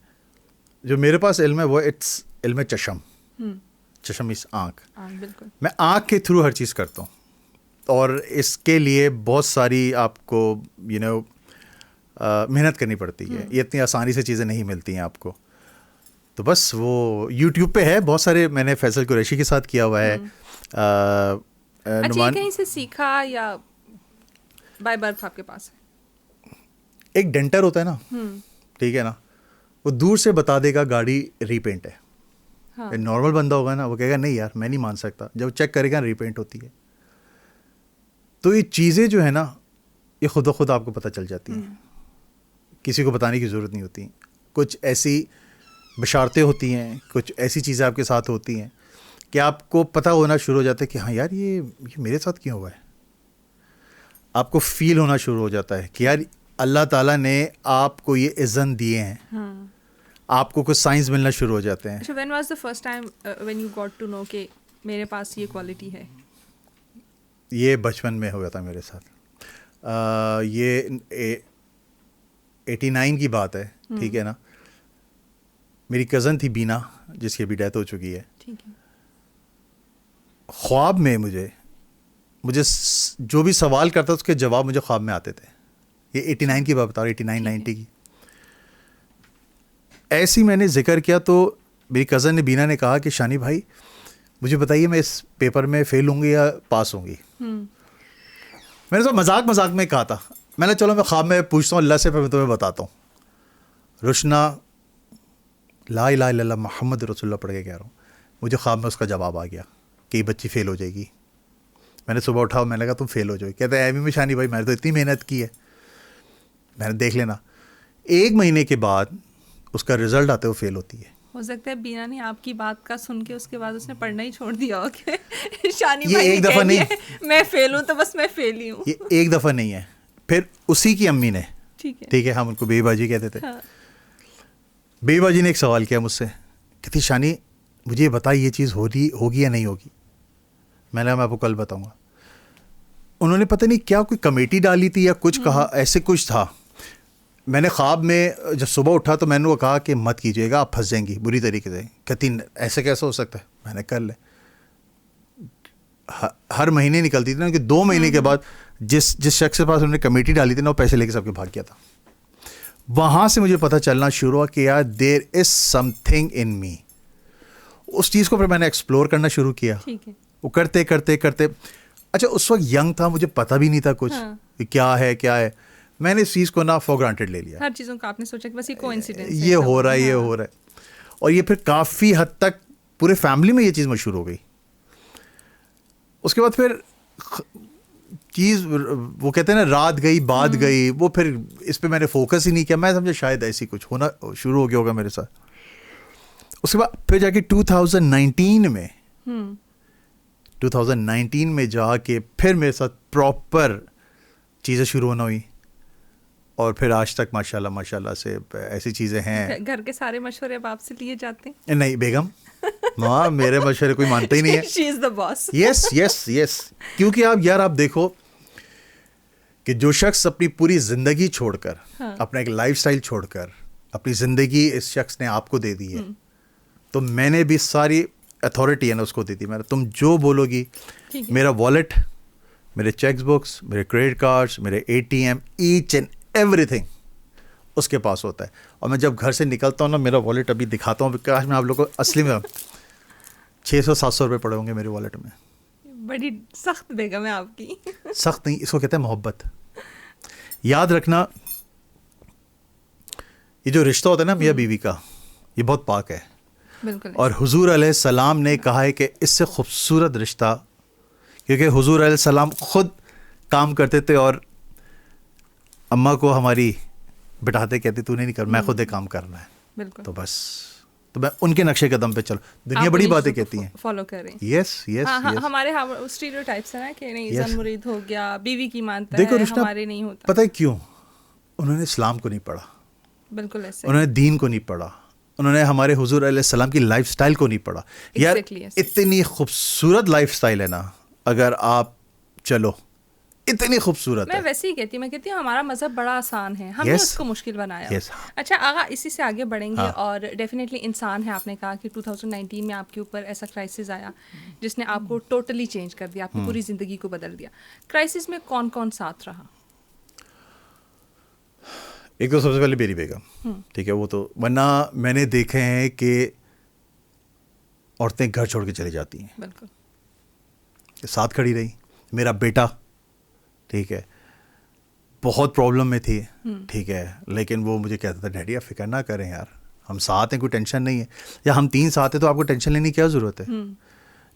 جو میرے پاس علم ہے وہ اٹس علم چشم. چشم اس آنکھ. بالکل. میں آنکھ کے تھرو ہر چیز کرتا ہوں, اور اس کے لیے بہت ساری آپ کو محنت کرنی پڑتی ہے. یہ اتنی آسانی سے چیزیں نہیں ملتی ہیں آپ کو. تو بس وہ یوٹیوب پہ ہے بہت سارے, میں نے فیصل قریشی کے ساتھ کیا ہوا ہے. اچھا, کہیں سے سیکھا یا بائی برتھ آپ کے پاس ہے؟ ایک ڈینٹر ہوتا ہے نا, ٹھیک ہے نا, وہ دور سے بتا دے گا گاڑی ریپینٹ ہے. نارمل بندہ ہوگا نا, وہ کہے گا نہیں یار میں نہیں مان سکتا, جب چیک کرے گا ریپینٹ ہوتی ہے. تو یہ چیزیں جو ہے نا یہ خود و خود آپ کو پتہ چل جاتی ہیں, کسی کو بتانے کی ضرورت نہیں ہوتی. کچھ ایسی بشارتیں ہوتی ہیں, کچھ ایسی چیزیں آپ کے ساتھ ہوتی ہیں کہ آپ کو پتہ ہونا شروع ہو جاتا ہے کہ ہاں یار یہ میرے ساتھ کیوں ہوا ہے. آپ کو فیل ہونا شروع ہو جاتا ہے کہ یار اللہ تعالیٰ نے آپ کو یہ اذن دیے ہیں, آپ کو کچھ سائنس ملنا شروع ہو جاتے ہیں. when was the first time when you got to know کہ میرے پاس یہ کوالٹی ہے؟ یہ بچپن میں ہوا تھا میرے ساتھ. یہ 89 کی بات ہے, ٹھیک ہے نا. میری کزن تھی بینا, جس کی ابھی ڈیتھ ہو چکی ہے. خواب میں مجھے جو بھی سوال کرتا اس کے جواب مجھے خواب میں آتے تھے. یہ 89 کی بات بتا رہا ہوں, 89-90 کی. ایسی میں نے ذکر کیا تو میری کزن نے بینا نے کہا کہ شانی بھائی مجھے بتائیے میں اس پیپر میں فیل ہوں گی یا پاس ہوں گی. میں نے تو مذاق میں کہا تھا, میں نے چلو میں خواب میں پوچھتا ہوں اللہ سے, پھر میں تمہیں بتاتا ہوں. روشنا لا الہ الا اللہ محمد رسول اللہ پڑھ کے کہہ رہا ہوں, مجھے خواب میں اس کا جواب آ گیا کہ یہ بچی فیل ہو جائے گی. میں نے صبح اٹھا, میں نے کہا تم فیل ہو جاؤ. کہتے ہیں ایویں میں شانی بھائی میں نے تو اتنی محنت کی ہے. میں نے دیکھ لینا. 1 مہینے کے بعد اس کا رزلٹ آتے وہ فیل ہوتی ہے. ہو سکتا ہے بینا نے آپ کی بات کا سن کے اس کے بعد اس نے پڑھنا ہی چھوڑ دیا ہو کہ شانی یہ بھائی ایک دفعہ نہیں, میں فیل ہوں تو بس میں فیل ہی ہوں. یہ ایک دفعہ نہیں ہے. پھر اسی کی امی نے, ٹھیک ہے, ہم ان کو بیوی باجی کہتے تھے, بیوی باجی نے ایک سوال کیا مجھ سے, کہتی شانی مجھے یہ بتا یہ چیز ہوگی یا نہیں ہوگی. میں نے کہا میں آپ کو کل بتاؤں گا. انہوں نے پتہ نہیں کیا کوئی کمیٹی ڈالی تھی یا کچھ کہا, ایسے کچھ تھا. میں نے خواب میں جب صبح اٹھا تو میں نے وہ کہا کہ مت کیجیے گا, آپ پھنس جائیں گی بری طریقے سے. کہتی ایسے کیسے ہو سکتا ہے. میں نے کر لے. ہر مہینے نکلتی تھی نا, کہ 2 مہینے کے بعد جس شخص کے پاس انہوں نے کمیٹی ڈالی تھی نا وہ پیسے لے کے سب کے بھاگ گیا تھا. وہاں سے مجھے پتہ چلنا شروع ہوا کہ یار دیر از سم تھنگ ان می. اس چیز کو پھر میں نے ایکسپلور کرنا شروع کیا. وہ کرتے اچھا اس وقت ینگ تھا, مجھے پتہ بھی نہیں تھا کچھ کہ کیا ہے. میں نے اس چیز کو نا فار گرانٹیڈ لے لیا. ہر چیزوں کا آپ نے سوچا کہ بس یہ کوئنسیڈنس ہے, یہ ہو رہا ہے. اور یہ پھر کافی حد تک پورے فیملی میں یہ چیز مشہور ہو گئی. اس کے بعد پھر چیز وہ کہتے ہیں نا رات گئی بات گئی, وہ پھر اس پہ میں نے فوکس ہی نہیں کیا. میں سمجھا شاید ایسی کچھ ہونا شروع ہو گیا ہوگا میرے ساتھ. اس کے بعد پھر جا کے 2019 میں جا کے پھر میرے ساتھ پراپر چیزیں شروع ہونا ہوئی. اور پھر آج تک ماشاءاللہ سے ایسی چیزیں ہیں. گھر کے سارے مشورے اب آپ سے لیے جاتے ہیں؟ نہیں بیگم, ماں میرے مشورے کوئی مانتا ہی نہیں ہے. شی از دی باس. یس کیونکہ آپ دیکھو کہ جو شخص اپنی پوری زندگی چھوڑ کر, اپنا ایک لائف سٹائل چھوڑ کر, اپنی زندگی اس شخص نے آپ کو دے دی ہے, تو میں نے بھی ساری اتھارٹی ہے نا اس کو دی تھی. میں تم جو بولو گی, میرا والیٹ, میرے چیک بکس, میرے کریڈٹ کارڈس, میرے ATM, ایچ اینڈ ایوری تھنگ اس کے پاس ہوتا ہے. اور میں جب گھر سے نکلتا ہوں نا, میرا والیٹ ابھی دکھاتا ہوں, کاش میں آپ لوگوں کو اصلی میں 600-700 روپے پڑے ہوں گے میرے والیٹ میں. بڑی سخت بیگم ہے آپ کی. سخت نہیں, اس کو کہتے ہیں محبت. یاد رکھنا یہ جو رشتہ ہوتا ہے نا میاں بیوی کا, یہ بہت پاک ہے. بالکل. اور حضور علیہ السلام نے کہا ہے کہ اس سے خوبصورت رشتہ, کیونکہ حضور علیہ السلام خود کام کرتے تھے اور اماں کو ہماری بٹھاتے کہتے تو نہیں کر, میں خود ایک کام کرنا ہے. بالکل. تو بس تو میں ان کے نقشے قدم پہ چلو. دنیا بڑی باتیں کہتی ہیں, فالو کریں. یس ہمارے اسٹیریوٹائپس ہیں نا کہ نہیں زن مرید ہو گیا, بیوی کی مانتا ہے, ہمارے نہیں ہوتا. پتہ ہے کیوں؟ انہوں نے اسلام کو نہیں پڑھا. بالکل ایسے. انہوں نے دین کو نہیں پڑھا, انہوں نے ہمارے حضور علیہ السلام کی لائف سٹائل کو نہیں پڑھا. یار اتنی خوبصورت لائف سٹائل ہے نا, اگر آپ چلو اتنی خوبصورت ہے. میں ویسے ہی کہتی ہوں, میں کہتی ہوں ہمارا مذہب بڑا آسان ہے, ہم نے اس کو مشکل بنایا. اچھا آغا اسی سے آگے بڑھیں گے. اور ڈیفینیٹلی انسان ہے, آپ نے کہا کہ 2019 میں آپ کے اوپر ایسا کرائسس آیا جس نے آپ کو ٹوٹلی چینج کر دیا, آپ کی پوری زندگی کو بدل دیا. کرائسس میں کون کون ساتھ رہا؟ ایک تو سب سے پہلے میری بیگم, ٹھیک ہے, وہ تو ورنہ میں نے دیکھے ہیں کہ عورتیں گھر چھوڑ کے چلی جاتی ہیں. بالکل. ساتھ کھڑی رہی. میرا بیٹا, ٹھیک ہے, بہت پرابلم میں تھی, ٹھیک ہے, لیکن وہ مجھے کہتا تھا ڈیڈی آپ فکر نہ کریں یار, ہم ساتھ ہیں, کوئی ٹینشن نہیں ہے, یا ہم 3 ساتھ ہیں تو آپ کو ٹینشن لینے کی کیا ضرورت ہے.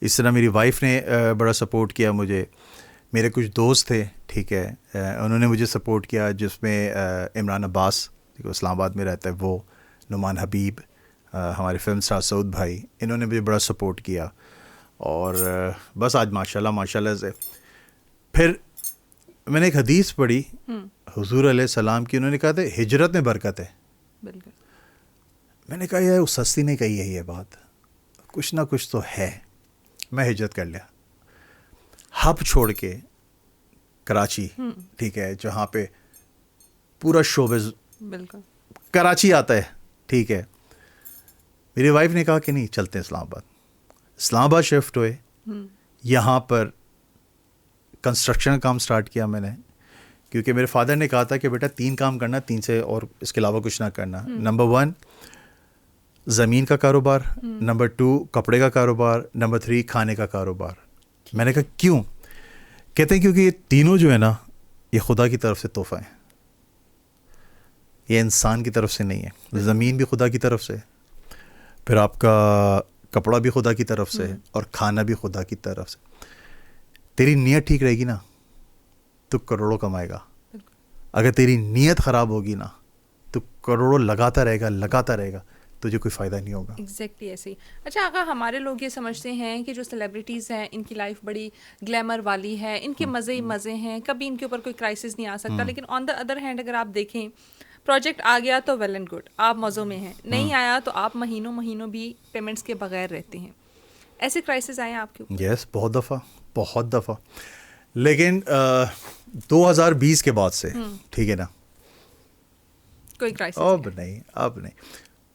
اس طرح میری وائف نے بڑا سپورٹ کیا مجھے, میرے کچھ دوست تھے, ٹھیک ہے, انہوں نے مجھے سپورٹ کیا, جس میں عمران عباس جو اسلام آباد میں رہتا ہے وہ, نعمان حبیب, ہمارے فلم اسٹار سعود بھائی, انہوں نے مجھے بڑا سپورٹ کیا. اور بس آج ماشاء اللہ سے. پھر میں نے ایک حدیث پڑھی حضور علیہ السلام کی, انہوں نے کہا تھا ہجرت میں برکت ہے. بالکل. میں نے کہا یار اس ہستی نے کہی ہے یہ بات, کچھ نہ کچھ تو ہے. میں ہجرت کر لیا, ہب چھوڑ کے کراچی, ٹھیک ہے, جہاں پہ پورا شوبز بالکل کراچی آتا ہے, ٹھیک ہے. میری وائف نے کہا کہ نہیں چلتے ہیں اسلام آباد. اسلام آباد شفٹ ہوئے, یہاں پر کنسٹرکشن کا کام سٹارٹ کیا میں نے, کیونکہ میرے فادر نے کہا تھا کہ بیٹا 3 کام کرنا, 3 سے اور اس کے علاوہ کچھ نہ کرنا. نمبر 1 زمین کا کاروبار, نمبر 2 کپڑے کا کاروبار, نمبر 3 کھانے کا کاروبار. میں نے کہا کیوں؟ کہتے ہیں کیونکہ یہ تینوں جو ہے نا یہ خدا کی طرف سے تحفہ ہیں, یہ انسان کی طرف سے نہیں ہے. زمین بھی خدا کی طرف سے, پھر آپ کا کپڑا بھی خدا کی طرف سے, اور کھانا بھی خدا کی طرف سے. تیری نیت ٹھیک رہے گی نا تو کروڑوں کمائے گا, اگر تیری نیت خراب ہوگی نا تو کروڑوں لگاتا رہے گا, تجھے کوئی فائدہ نہیں ہوگا. ایگزیکٹلی ایسے ہی. اچھا آقا, ہمارے لوگ یہ سمجھتے ہیں کہ جو سیلیبریٹیز ہیں ان کی لائف بڑی گلیمر والی ہے, ان کے مزے ہی مزے ہیں, کبھی ان کے اوپر کوئی کرائسس نہیں آ سکتا. لیکن آن دا ادر ہینڈ اگر آپ دیکھیں پروجیکٹ آ گیا تو ویل اینڈ گڈ, آپ مزوں میں ہیں, نہیں آیا تو آپ مہینوں بھی پیمنٹس کے بغیر رہتے ہیں. ایسے کرائسس آئے ہیں آپ کے اوپر؟ یس, بہت دفعہ. لیکن 2020 کے بعد سے, ٹھیک ہے نا, کوئی کرائسس اب نہیں.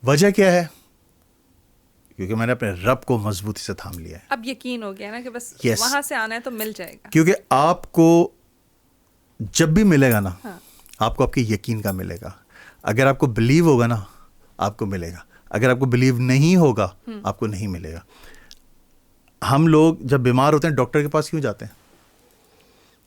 وجہ کیا ہے؟ کیونکہ میں نے اپنے رب کو مضبوطی سے تھام لیا ہے. اب یقین ہو گیا نا کہ بس وہاں سے آنا ہے تو مل جائے گا. کیونکہ آپ کو جب بھی ملے گا نا, آپ کو آپ کے یقین کا ملے گا. اگر آپ کو بلیو ہوگا نا آپ کو ملے گا, اگر آپ کو بلیو نہیں ہوگا آپ کو نہیں ملے گا. ہم لوگ جب بیمار ہوتے ہیں ڈاکٹر کے پاس کیوں جاتے ہیں؟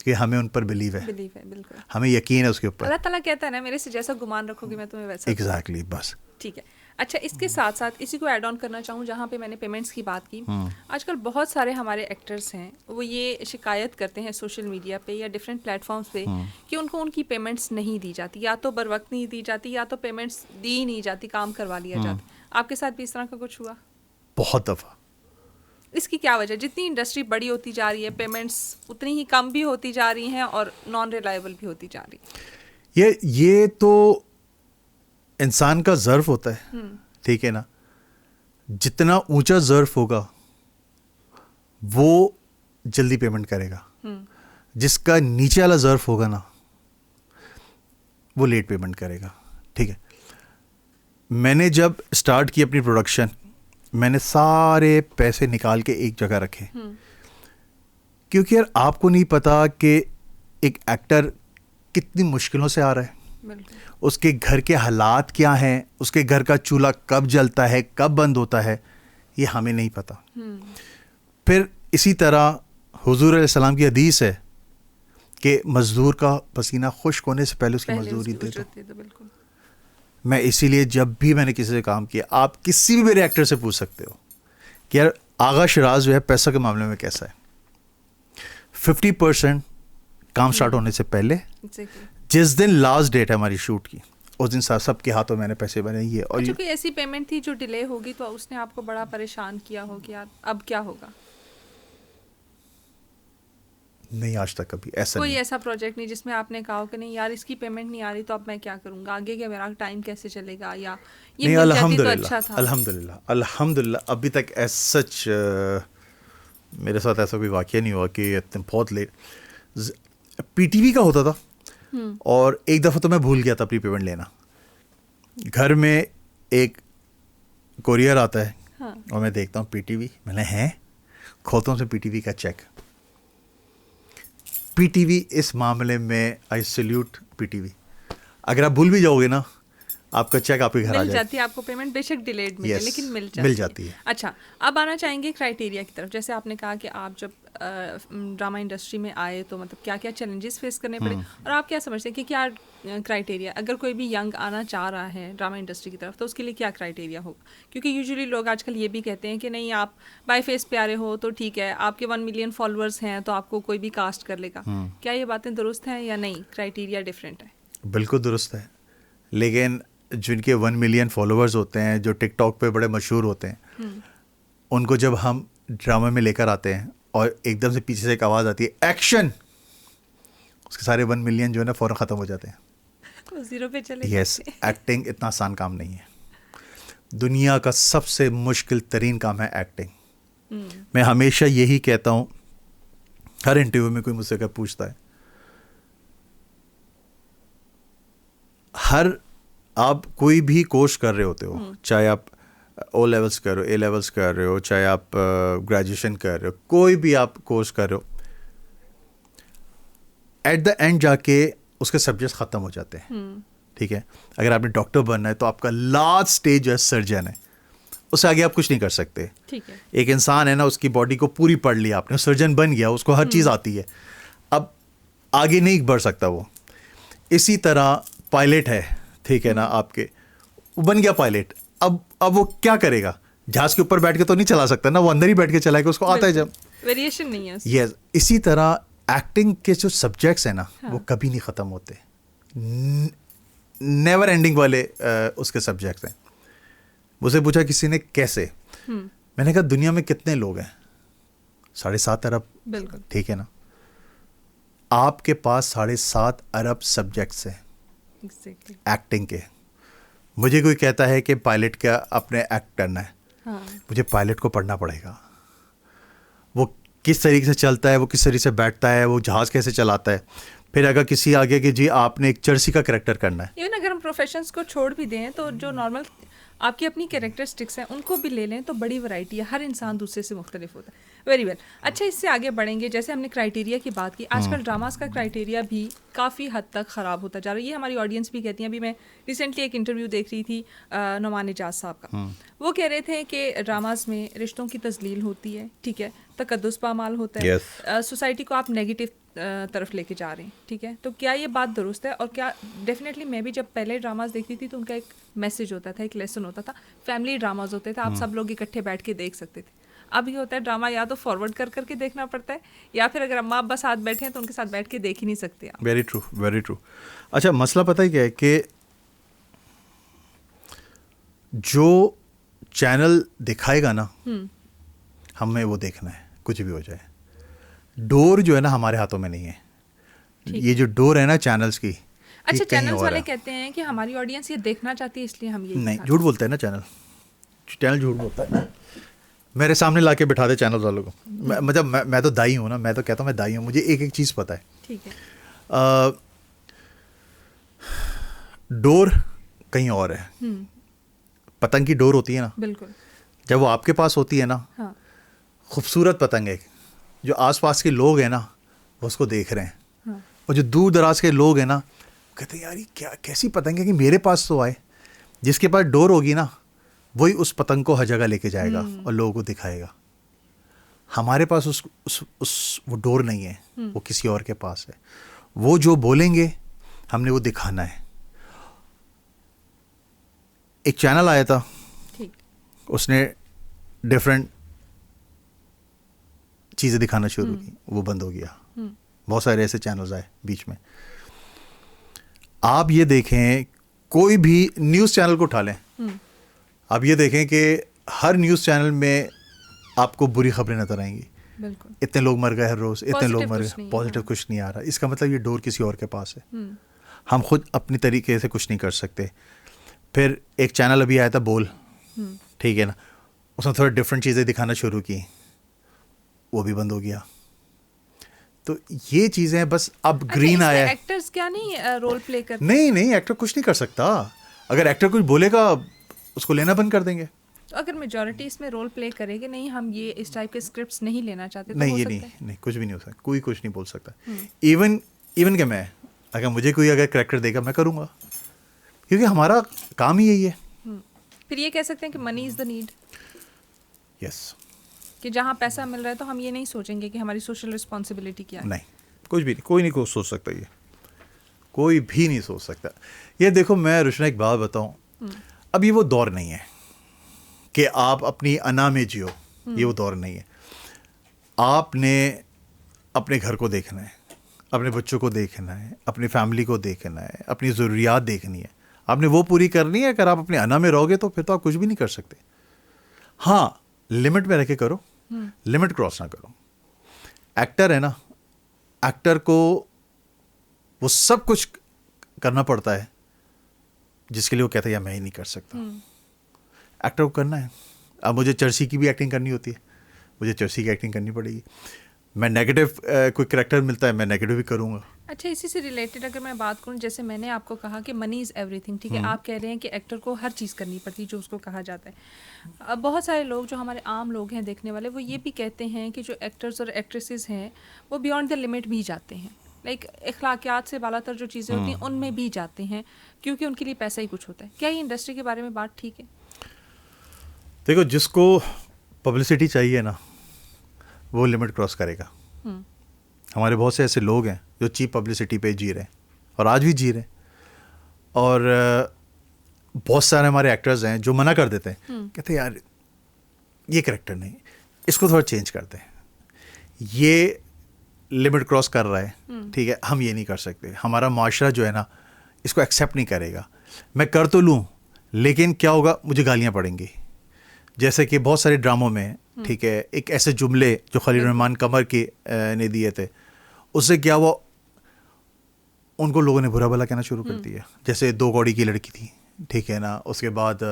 کہ ہمیں ان پر بلیو ہے, بالکل, ہمیں یقین ہے اس کے اوپر. اللہ تعالیٰ کہتا ہے نا میرے سے جیسا گمان رکھو گی میں تمہیں ویسا. ایگزیکٹلی, بس ٹھیک ہے. اچھا, اس کے ساتھ ساتھ اسی کو ایڈ آن کرنا چاہوں, جہاں پہ میں نے پیمنٹس کی بات کی. آج کل بہت سارے ہمارے ایکٹرس ہیں وہ یہ شکایت کرتے ہیں سوشل میڈیا پہ یا ڈفرینٹ پلیٹ فارمس پہ کہ ان کو ان کی پیمنٹس نہیں دی جاتی, یا تو بر وقت نہیں دی جاتی, یا تو پیمنٹس دی نہیں جاتی, کام کروا لیا جاتا. آپ کے ساتھ بھی اس طرح کا کچھ ہوا؟ بہت دفعہ. اس کی کیا وجہ؟ جتنی انڈسٹری بڑی ہوتی جا رہی ہے پیمنٹس اتنی ہی کم بھی ہوتی جا رہی ہیں اور نان ریلائبل بھی ہوتی جا رہی ہے. یہ تو انسان کا ظرف ہوتا ہے, ٹھیک ہے نا. جتنا اونچا ظرف ہوگا وہ جلدی پیمنٹ کرے گا, جس کا نیچے والا ظرف ہوگا نا وہ لیٹ پیمنٹ کرے گا, ٹھیک ہے. میں نے جب اسٹارٹ کی اپنی پروڈکشن, میں نے سارے پیسے نکال کے ایک جگہ رکھے, کیونکہ یار آپ کو نہیں پتا کہ ایک ایکٹر کتنی مشکلوں سے آ رہا ہے, اس کے گھر کے حالات کیا ہیں, اس کے گھر کا چولہا کب جلتا ہے کب بند ہوتا ہے, یہ ہمیں نہیں پتا. پھر اسی طرح حضور علیہ السلام کی حدیث ہے کہ مزدور کا پسینہ خشک ہونے سے پہلے اس کی مزدوری دے دو. میں اسی لیے جب بھی میں نے کسی سے کام کیا, آپ کسی بھی میرے ایکٹر سے پوچھ سکتے ہو کہ یار آغا شراز جو ہے پیسہ کے معاملے میں کیسا ہے. 50% کام سٹارٹ ہونے سے پہلے, جس دن لاسٹ ڈیٹ ہے ہماری شوٹ کی, اس دن سب کے ہاتھوں میں نے پیسے بنے. یہ اور کوئی ایسی پیمنٹ تھی جو ڈیلے ہوگی تو اس نے آپ کو بڑا پریشان کیا ہو کہ اب کیا ہوگا؟ نہیں, آج تک کبھی ایسا کوئی ایسا پروجیکٹ نہیں جس میں آپ نے کہا ہو کہ نہیں یار اس کی پیمنٹ نہیں آ رہی تو اب میں کیا کروں گا, آگے کیا میرا ٹائم کیسے چلے گا, یا یہ الحمدللہ ابھی تک ایز سچ میرے ساتھ ایسا کوئی واقعہ نہیں ہوا کہ بہت لیٹ. پی ٹی وی کا ہوتا تھا, اور ایک دفعہ تو میں بھول گیا تھا پری پیمنٹ لینا. گھر میں ایک کوریئر آتا ہے اور میں دیکھتا ہوں پی ٹی وی, میں نے ہیں کھولتا ہوں سے پی ٹی وی کا چیک. پی ٹی وی اس معاملے میں آئی سیلیوٹ پی ٹی وی. اگر آپ بھول بھی جاؤ گے نا آپ کا چیک آپ کے گھر آ مل جائے. جاتی ہے آپ کو پیمنٹ، بے شک ڈیلیڈ ملے Yes, لیکن مل جاتی ہے. اچھا اب آنا چاہیں گے کرائٹیریا کی طرف. جیسے آپ نے کہا کہ آپ جب ڈرامہ انڈسٹری میں آئے تو مطلب کیا کیا چیلنجز فیس کرنے پڑے، اور آپ کیا سمجھتے ہیں کہ کیا کرائٹیریا، اگر کوئی بھی ینگ آنا چاہ رہا ہے ڈرامہ انڈسٹری کی طرف تو اس کے لیے کیا کرائٹیریا ہوگا؟ کیونکہ یوزلی لوگ آج کل یہ بھی کہتے ہیں کہ نہیں آپ بائی فیس پہ آ رہے ہو تو ٹھیک ہے، آپ کے 1 ملین فالوورس ہیں تو آپ کو کوئی بھی کاسٹ کر لے گا. کیا یہ باتیں درست ہیں یا نہیں، کرائٹیریا ڈفرینٹ ہے؟ بالکل درست ہے، لیکن جن کے 1 ملین فالوورز ہوتے ہیں، جو ٹک ٹاک پہ بڑے مشہور ہوتے ہیں، ان کو جب ہم ڈرامے میں لے کر آتے ہیں اور ایک دم سے پیچھے سے ایک آواز آتی ہے ایکشن، اس کے سارے 1 ملین جو ہے نا فوراً ختم ہو جاتے ہیں. زیرو پہ چلے. یس، ایکٹنگ اتنا آسان کام نہیں ہے. دنیا کا سب سے مشکل ترین کام ہے ایکٹنگ. میں ہمیشہ یہی کہتا ہوں، ہر انٹرویو میں کوئی مجھ سے پوچھتا ہے، آپ کوئی بھی کورس کر رہے ہوتے ہو، چاہے آپ او لیولس کر رہے ہو، اے لیولس کر رہے ہو، چاہے آپ گریجویشن کر رہے ہو، کوئی بھی آپ کورس کر رہے ہو، ایٹ دا اینڈ جا کے اس کے سبجیکٹس ختم ہو جاتے ہیں. ٹھیک ہے، اگر آپ نے ڈاکٹر بننا ہے تو آپ کا لاسٹ اسٹیج جو ہے سرجن ہے، اس سے آگے آپ کچھ نہیں کر سکتے. ٹھیک ہے، ایک انسان ہے نا، اس کی باڈی کو پوری پڑھ لیا آپ نے، سرجن بن گیا، اس کو ہر چیز آتی ہے، اب آگے نہیں بڑھ سکتا وہ. اسی طرح پائلٹ ہے، ٹھیک ہے نا، آپ کے وہ بن گیا پائلٹ، اب وہ کیا کرے گا؟ جہاز کے اوپر بیٹھ کے تو نہیں چلا سکتا نا، وہ اندر ہی بیٹھ کے چلائے گا، اس کو آتا ہے جب. ویریشن نہیں ہے. یس، اسی طرح ایکٹنگ کے جو سبجیکٹس ہیں نا، وہ کبھی نہیں ختم ہوتے، نیور اینڈنگ والے اس کے سبجیکٹس ہیں. مجھ سے پوچھا کسی نے کیسے، میں نے کہا دنیا میں کتنے لوگ ہیں؟ 7.5 ارب. بالکل ٹھیک ہے نا، آپ کے پاس 7.5 ارب سبجیکٹس ہیں ایکٹنگ کے. مجھے کوئی کہتا ہے کہ پائلٹ کا اپنے ایکٹ کرنا ہے، مجھے پائلٹ کو پڑھنا پڑے گا، وہ کس طریقے سے چلتا ہے، وہ کس طریقے سے بیٹھتا ہے، وہ جہاز کیسے چلاتا ہے. پھر اگر کسی آگے کہ جی آپ نے ایک چرسی کا کریکٹر کرنا ہے، ایون اگر ہم پروفیشنس کو چھوڑ بھی دیں تو جو نارمل آپ کی اپنی کیریکٹرسٹکس ہیں ان کو بھی لے لیں تو بڑی ورائٹی ہے، ہر انسان دوسرے سے مختلف ہوتا ہے. Very well. اچھا، اس سے آگے بڑھیں گے. جیسے ہم نے کرائٹیریا کی بات کی، آج کل ڈراماز کا کرائٹیریا بھی کافی حد تک خراب ہوتا جا رہا ہے. یہ ہماری آڈینس بھی کہتی ہیں. ابھی میں ریسنٹلی ایک انٹرویو دیکھ رہی تھی نعمان اجاز صاحب کا، وہ کہہ رہے تھے کہ ڈراماز میں رشتوں کی تذلیل ہوتی ہے، ٹھیک ہے، تقدس پامال ہوتا ہے، سوسائٹی کو آپ نیگیٹو طرف لے کے جا رہے ہیں. ٹھیک ہے، تو کیا یہ بات درست ہے؟ اور کیا ڈیفینیٹلی میں بھی جب پہلے ڈراماز دیکھتی تھی تو ان کا ایک میسج ہوتا تھا، ایک لیسن ہوتا تھا. فیملی ڈراماز ہوتے تھے، آپ سب لوگ اکٹھے بیٹھ کے دیکھ سکتے تھے. اب یہ ہوتا ہے ڈرامہ یا تو فارورڈ کر کے دیکھنا پڑتا ہے، یا پھر اگر اماں ابا ساتھ بیٹھے ہیں تو ان کے ساتھ بیٹھ کے دیکھ ہی نہیں سکتے آپ. Very true, very true. اچھا، مسئلہ پتہ ہی کیا ہے کہ جو چینل دکھائے گا نا، ہمیں وہ دیکھنا ہے، کچھ بھی ہو جائے. ڈور جو ہے نا ہمارے ہاتھوں میں نہیں ہے. یہ جو ڈور ہے نا چینلز کی، اچھا، چینلز والے کہتے ہیں کہ ہماری آڈینس یہ دیکھنا چاہتی ہے اس لیے ہم یہ نہیں، جھوٹ بولتا ہے نا چینل جھوٹ بولتا ہے. میرے سامنے لا کے بٹھا دے چینل والوں کو، مطلب میں تو دائی ہوں نا، میں تو کہتا ہوں میں دائی ہوں، مجھے ایک ایک چیز پتہ ہے. ٹھیک ہے، ڈور کہیں اور ہے. پتنگ کی ڈور ہوتی ہے نا، بالکل، جب وہ آپ کے پاس ہوتی ہے نا، خوبصورت پتنگ ہے، جو آس پاس کے لوگ ہیں نا وہ اس کو دیکھ رہے ہیں، اور جو دور دراز کے لوگ ہیں نا کہتے ہیں یار یہ کیا کیسی پتنگ ہے کہ میرے پاس تو آئے. جس کے پاس ڈور ہوگی نا وہی اس پتنگ کو ہر جگہ لے کے جائے گا اور لوگوں کو دکھائے گا. ہمارے پاس وہ ڈور نہیں ہے، وہ کسی اور کے پاس ہے. وہ جو بولیں گے ہم نے وہ دکھانا ہے. ایک چینل آیا تھا، اس نے ڈفرینٹ چیزیں دکھانا شروع کی، وہ بند ہو گیا. بہت سارے ایسے چینلز آئے بیچ میں. آپ یہ دیکھیں، کوئی بھی نیوز چینل کو اٹھا لیں، آپ یہ دیکھیں کہ ہر نیوز چینل میں آپ کو بری خبریں نظر آئیں گی. بالکل، اتنے لوگ مر گئے ہر روز، اتنے لوگ مر گئے، پازیٹیو کچھ نہیں آ رہا. اس کا مطلب یہ ڈور کسی اور کے پاس ہے. ہم خود اپنی طریقے سے کچھ نہیں کر سکتے. پھر ایک چینل ابھی آیا تھا بول، ٹھیک ہے نا، اس نے تھوڑا ڈفرینٹ چیزیں دکھانا شروع کی، وہ بھی بند ہو گیا. تو یہ چیزیں بس اب گرین آیا ہے. ایکٹرز کیا نہیں رول پلے کرتے؟ نہیں، ایکٹر کچھ نہیں کر سکتا. اگر ایکٹر کچھ بولے گا اس کو لینا بند کر دیں گے. تو اگر میجورٹی اس میں رول پلے کرے کہ نہیں ہم یہ اس ٹائپ کے اسکرپٹس نہیں لینا چاہتے، نہیں، یہ نہیں، کچھ بھی نہیں ہو سکتا. کوئی کچھ نہیں بول سکتا. ایون کہ میں اگر مجھے کوئی اگر کریکٹر دے گا میں کروں گا. کیونکہ ہمارا کام ہی یہی ہے. پھر یہ کہہ سکتے ہیں کہ منی از دا نیڈ. یس. کہ جہاں پیسہ مل رہا ہے تو ہم یہ نہیں سوچیں گے کہ ہماری سوشل رسپانسبلٹی کیا ہے. نہیں, کچھ بھی نہیں, کوئی نہیں سوچ سکتا, یہ کوئی بھی نہیں سوچ سکتا. یہ دیکھو میں روشنا ایک بات بتاؤں, اب یہ وہ دور نہیں ہے کہ آپ اپنی انا میں جیو, یہ وہ دور نہیں ہے. آپ نے اپنے گھر کو دیکھنا ہے, اپنے بچوں کو دیکھنا ہے, اپنی فیملی کو دیکھنا ہے, اپنی ضروریات دیکھنی ہے, آپ نے وہ پوری کرنی ہے. اگر آپ اپنے انا میں رہو گے تو پھر تو آپ کچھ بھی نہیں کر سکتے. ہاں لمٹ میں رہ کے کرو, لمٹ کراس نہ کرو. ایکٹر ہے نا, ایکٹر کو وہ سب کچھ کرنا پڑتا ہے جس کے لیے وہ کہتا ہے یا میں ہی نہیں کر سکتا. ایکٹر کو کرنا ہے. اب مجھے چرسی کی بھی ایکٹنگ کرنی ہوتی ہے, مجھے چرسی کی ایکٹنگ کرنی پڑے گی. میں نیگیٹو کوئی کریکٹر ملتا ہے میں نیگیٹو بھی کروں گا. اچھا اسی سے ریلیٹڈ اگر میں بات کروں, جیسے میں نے آپ کو کہا کہ منی از ایوری تھنگ, ٹھیک ہے, آپ کہہ رہے ہیں کہ ایکٹر کو ہر چیز کرنی پڑتی ہے جو اس کو کہا جاتا ہے. اب بہت سارے لوگ جو ہمارے عام لوگ ہیں دیکھنے والے, وہ یہ بھی کہتے ہیں کہ جو ایکٹرز اور ایکٹریسز ہیں وہ بیونڈ دا لمٹ بھی جاتے ہیں, لائک اخلاقیات سے بالا تر جو چیزیں ہوتی ہیں ان میں بھی جاتے ہیں کیونکہ ان کے لیے پیسہ ہی کچھ ہوتا ہے. کیا یہ انڈسٹری کے بارے میں بات ٹھیک ہے؟ دیکھو جس کو پبلسٹی چاہیے نا وہ لمٹ کراس کرے گا. ہمارے بہت سے ایسے لوگ ہیں جو چیپ پبلسٹی پہ جی رہے ہیں اور آج بھی جی رہے ہیں, اور بہت سارے ہمارے ایکٹرز ہیں جو منع کر دیتے ہیں, کہتے ہیں یار یہ کریکٹر نہیں, اس کو تھوڑا چینج کرتے ہیں, یہ لمٹ کراس کر رہا ہے, ٹھیک ہے, ہم یہ نہیں کر سکتے, ہمارا معاشرہ جو ہے نا اس کو ایکسیپٹ نہیں کرے گا. میں کر تو لوں لیکن کیا ہوگا, مجھے گالیاں پڑیں گی. جیسے کہ بہت سارے ڈراموں میں, ٹھیک ہے, ایک ایسے جملے جو خلیل الرحمان قمر کے نے دیے تھے, اس سے کیا ہوا, ان کو لوگوں نے برا بھلا کہنا شروع کر دیا. جیسے 2 کوڑی کی لڑکی تھی, ٹھیک ہے نا, اس کے بعد